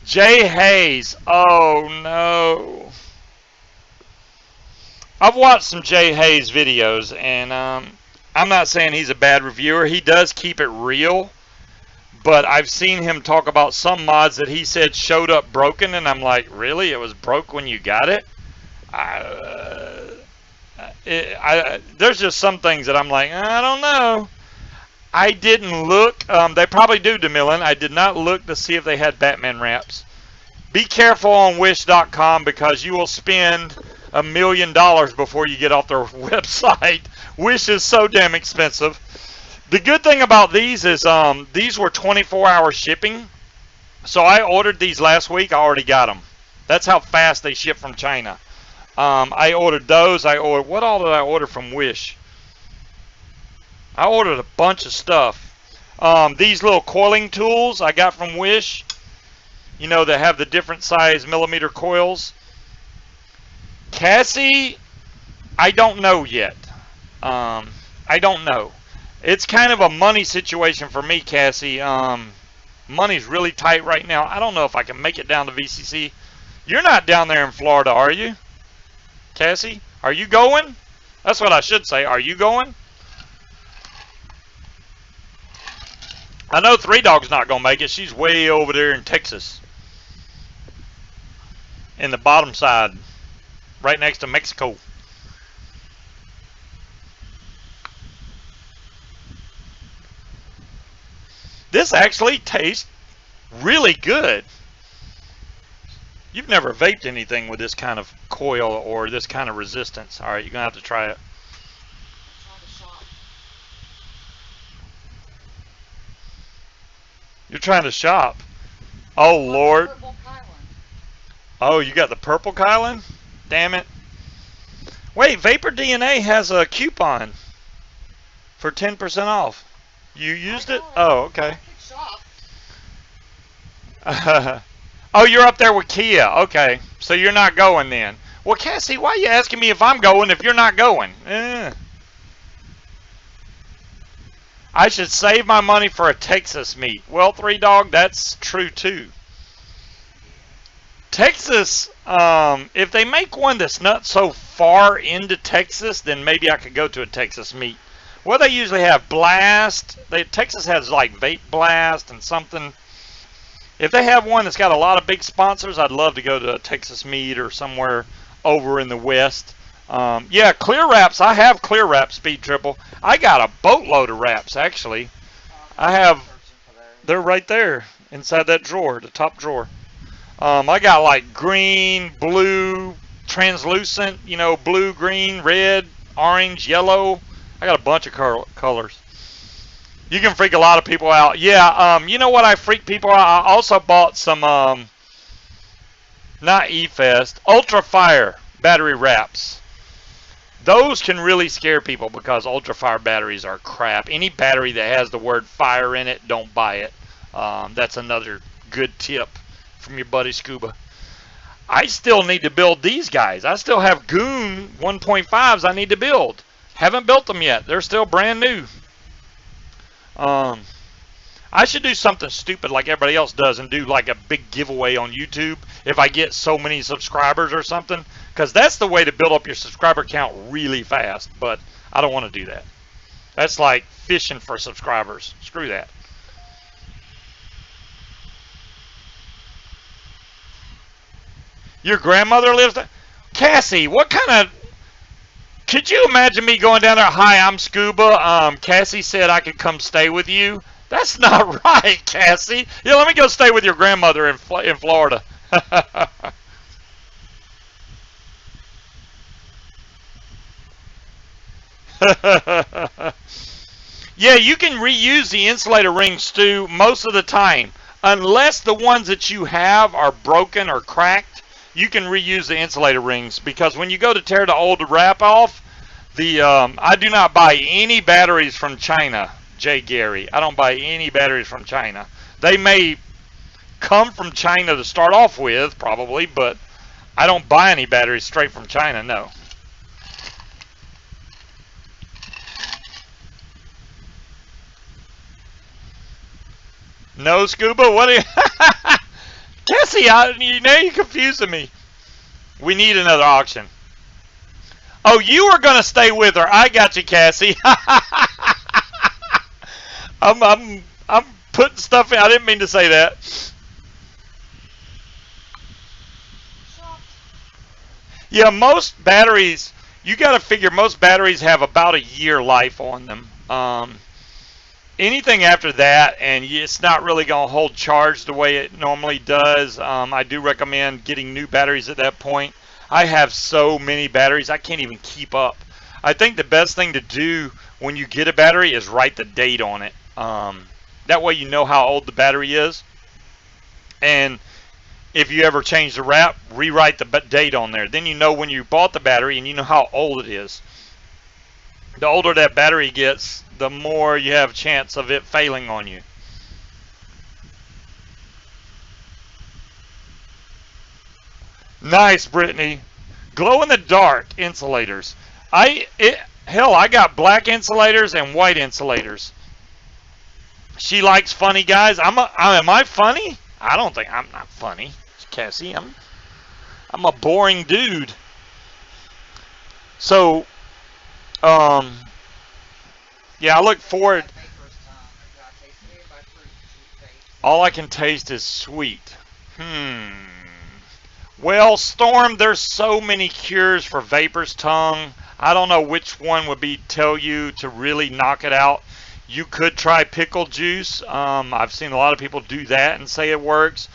Jay Hayes. Oh no. I've watched some Jay Hayes videos, and I'm not saying he's a bad reviewer. He does keep it real. But I've seen him talk about some mods that he said showed up broken, and I'm like, really? It was broke when you got it? There's just some things that I'm like, I don't know. I didn't look. They probably do, DeMillan. I did not look to see if they had Batman wraps. Be careful on Wish.com because you will spend $1 million before you get off their website. Wish is so damn expensive. The good thing about these is these were 24-hour shipping. So I ordered these last week. I already got them. That's how fast they ship from China. I ordered those. What all did I order from Wish? I ordered a bunch of stuff. These little coiling tools I got from Wish. You know, that have the different size millimeter coils. Cassie, I don't know yet. I don't know. It's kind of a money situation for me, Cassie. Money's really tight right now. I don't know if I can make it down to VCC. You're not down there in Florida, are you? Cassie, are you going? That's what I should say. Are you going? I know 3Dog's not going to make it. She's way over there in Texas. In the bottom side. Right next to Mexico. This actually tastes really good. You've never vaped anything with this kind of coil or this kind of resistance. All right, you're going to have to try it. You're trying to shop. Oh, Lord. Oh, you got the purple Kylan? Damn it. Wait, Vapor DNA has a coupon for 10% off. You used it? Oh, okay. Oh, you're up there with Kia. Okay, so you're not going then. Well, Cassie, why are you asking me if I'm going if you're not going? I should save my money for a Texas meet. Well, 3Dog, that's true too. Texas, if they make one that's not so far into Texas, then maybe I could go to a Texas meet. Well, they usually have Blast. Texas has like Vape Blast and something. If they have one that's got a lot of big sponsors, I'd love to go to a Texas meet or somewhere over in the West. Yeah, clear wraps. I have clear wrap Speed Triple. I got a boatload of wraps, actually. I have, they're right there inside that drawer, the top drawer. I got like green, blue, translucent, blue, green, red, orange, yellow. I got a bunch of colors. You can freak a lot of people out. Yeah, you know what I freak people out? I also bought some, not E-Fest, Ultra Fire battery wraps. Those can really scare people because Ultra Fire batteries are crap. Any battery that has the word fire in it, don't buy it. That's another good tip from your buddy Scuba. I still need to build these guys. I still have Goon 1.5s I need to build. Haven't built them yet. They're still brand new. I should do something stupid like everybody else does and do like a big giveaway on YouTube if I get so many subscribers or something, because that's the way to build up your subscriber count really fast, but I don't want to do that. That's like fishing for subscribers. Screw that. Your grandmother lives there? Cassie, what kind of... Could you imagine me going down there? Hi, I'm Scuba. Cassie said I could come stay with you. That's not right, Cassie. Yeah, let me go stay with your grandmother in Florida. Yeah, you can reuse the insulator rings, too, most of the time. Unless the ones that you have are broken or cracked, you can reuse the insulator rings, because when you go to tear the old wrap off, I do not buy any batteries from China, Jay Gary. I don't buy any batteries from China. They may come from China to start off with, probably, but I don't buy any batteries straight from China, no. No, Scuba? What are you... Cassie, now you're confusing me. We need another auction. Oh, you are going to stay with her. I got you, Cassie. I'm putting stuff in. I didn't mean to say that. Yeah, most batteries, you got to figure most batteries have about a year life on them. Anything after that, and it's not really going to hold charge the way it normally does. I do recommend getting new batteries at that point. I have so many batteries, I can't even keep up. I think the best thing to do when you get a battery is write the date on it. That way you know how old the battery is. And if you ever change the wrap, rewrite the date on there. Then you know when you bought the battery and you know how old it is. The older that battery gets, the more you have a chance of it failing on you. Nice, Brittany. Glow in the dark insulators. Hell, I got black insulators and white insulators. She likes funny guys. Am I funny? I don't think I'm not funny, Cassie. I'm a boring dude. So, yeah, I look forward. All I can taste is sweet. Well, Storm, there's so many cures for Vapor's tongue. I don't know which one would tell you to really knock it out. You could try pickle juice. I've seen a lot of people do that and say it works.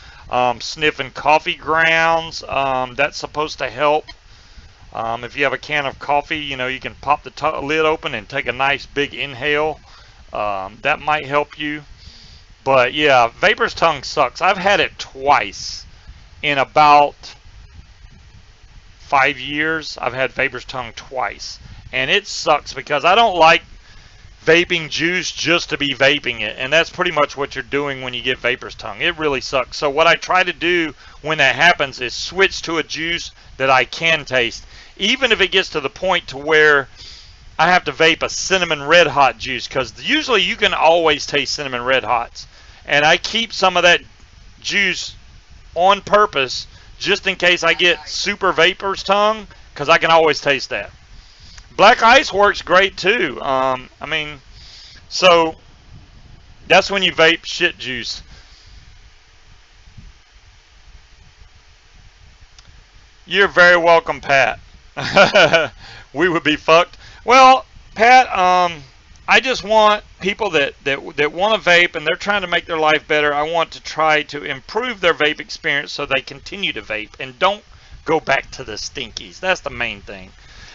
Sniffing coffee grounds, that's supposed to help. If you have a can of coffee, you can pop the lid open and take a nice big inhale. That might help you. But yeah, Vapor's tongue sucks. I've had it twice in about 5 years. I've had Vapor's tongue twice, and it sucks because I don't like vaping juice just to be vaping it, and that's pretty much what you're doing when you get Vapor's tongue. It really sucks. So what I try to do when that happens is switch to a juice that I can taste, even if it gets to the point to where I have to vape a cinnamon red hot juice, because usually you can always taste cinnamon red hots, and I keep some of that juice on purpose just in case I get super vapor's tongue, because I can always taste that. Black ice works great too. I mean, so that's when you vape shit juice. You're very welcome, Pat. We would be fucked. Well, Pat, I just want people that want to vape and they're trying to make their life better. I want to try to improve their vape experience so they continue to vape and don't go back to the stinkies. That's the main thing.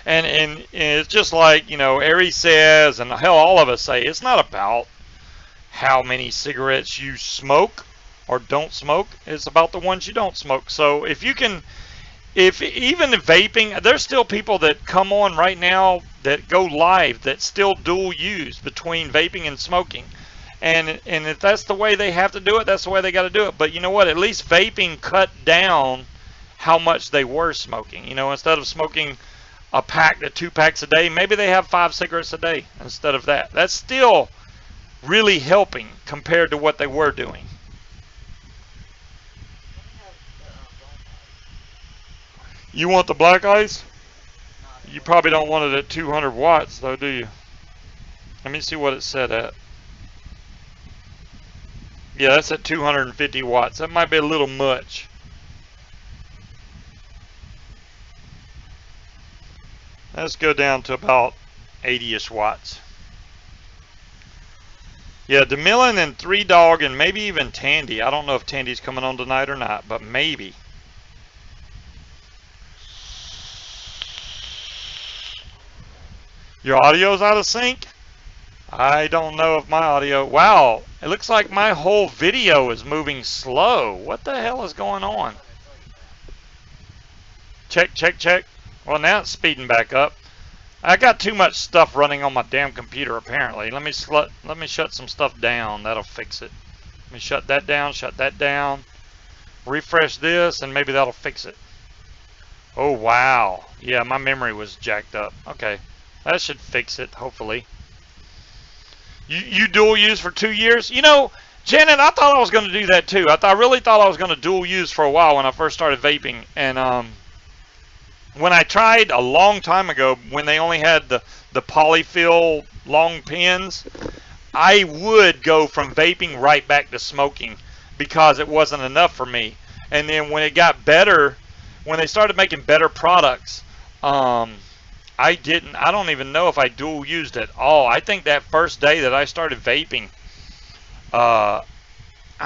And it's just like, Aries says, and hell, all of us say, it's not about how many cigarettes you smoke or don't smoke. It's about the ones you don't smoke. So if you can, if even vaping, there's still people that come on right now that go live that still dual use between vaping and smoking. And if that's the way they have to do it, that's the way they got to do it. But you know what? At least vaping cut down how much they were smoking. Instead of smoking a pack to 2 packs a day, maybe they have 5 cigarettes a day instead of that. That's still really helping compared to what they were doing. You want the black ice? You probably don't want it at 200 watts though, do you? Let me see what it said at. Yeah, that's at 250 watts. That might be a little much. Let's go down to about 80-ish watts. Yeah, DeMillan and 3 Dog and maybe even Tandy. I don't know if Tandy's coming on tonight or not, but maybe. Your audio's out of sync? I don't know if my audio... Wow, it looks like my whole video is moving slow. What the hell is going on? Check, check, check. Well, now it's speeding back up. I got too much stuff running on my damn computer, apparently. Let me shut some stuff down. That'll fix it. Let me shut that down. Refresh this, and maybe that'll fix it. Oh, wow. Yeah, my memory was jacked up. Okay. That should fix it, hopefully. You dual use for 2 years? Janet, I thought I was going to do that too. I really thought I was going to dual use for a while when I first started vaping. And when I tried a long time ago, when they only had the polyfill long pins, I would go from vaping right back to smoking because it wasn't enough for me. And then when it got better, when they started making better products, I don't even know if I dual used at all. I think that first day that I started vaping, I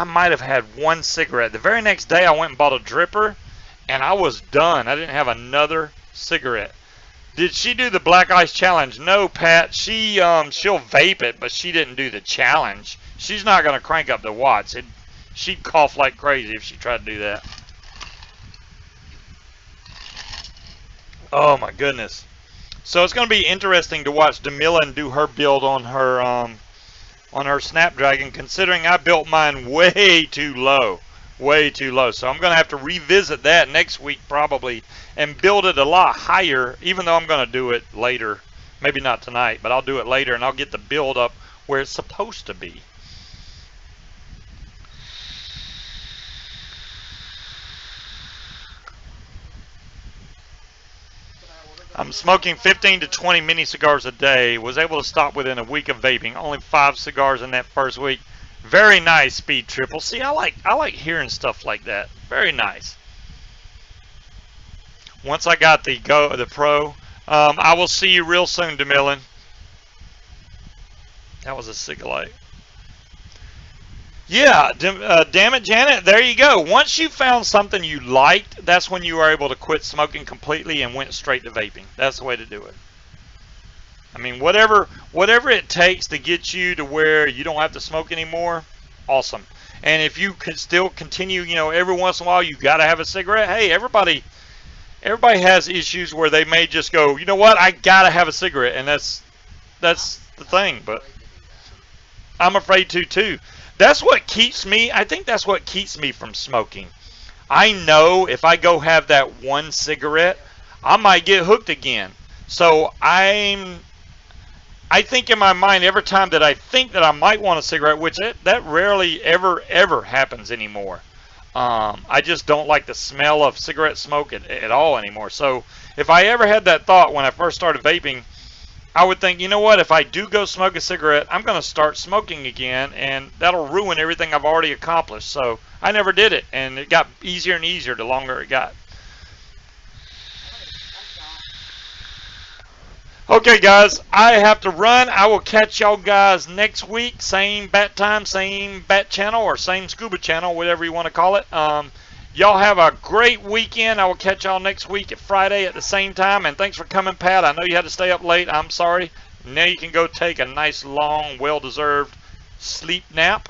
might have had 1 cigarette. The very next day I went and bought a dripper, and I was done. I didn't have another cigarette. Did she do the black ice challenge? No, Pat. She'll vape it, but she didn't do the challenge. She's not going to crank up the watts. She'd cough like crazy if she tried to do that. Oh my goodness. So it's going to be interesting to watch DeMillan do her build on her Snapdragon, considering I built mine way too low. Way too low. So I'm going to have to revisit that next week probably and build it a lot higher, even though I'm going to do it later. Maybe not tonight, but I'll do it later and I'll get the build up where it's supposed to be. I'm smoking 15 to 20 mini cigars a day. Was able to stop within a week of vaping. Only 5 cigars in that first week. Very nice, Speed Triple. See, I like hearing stuff like that. Very nice. Once I got the Pro, I will see you real soon, DeMillan. That was a Cigalite. Yeah, damn it, Janet. There you go. Once you found something you liked, that's when you were able to quit smoking completely and went straight to vaping. That's the way to do it. I mean, whatever it takes to get you to where you don't have to smoke anymore, awesome. And if you can still continue, every once in a while you got to have a cigarette. Hey, everybody has issues where they may just go, you know what, I got to have a cigarette, and that's the thing. But I'm afraid to too. That's what keeps me, I think that's what keeps me from smoking. I know if I go have that 1 cigarette, I might get hooked again. So I think in my mind every time that I think that I might want a cigarette, which that rarely ever happens anymore. I just don't like the smell of cigarette smoke at all anymore. So if I ever had that thought when I first started vaping, I would think, you know what, if I do go smoke a cigarette, I'm going to start smoking again, and that'll ruin everything I've already accomplished. So I never did it, and it got easier and easier the longer it got. Okay, guys, I have to run. I will catch y'all guys next week. Same bat time, same bat channel, or same scuba channel, whatever you want to call it. Y'all have a great weekend. I will catch y'all next week at Friday at the same time. And thanks for coming, Pat. I know you had to stay up late. I'm sorry. Now you can go take a nice, long, well-deserved sleep nap.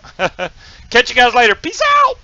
Catch you guys later. Peace out.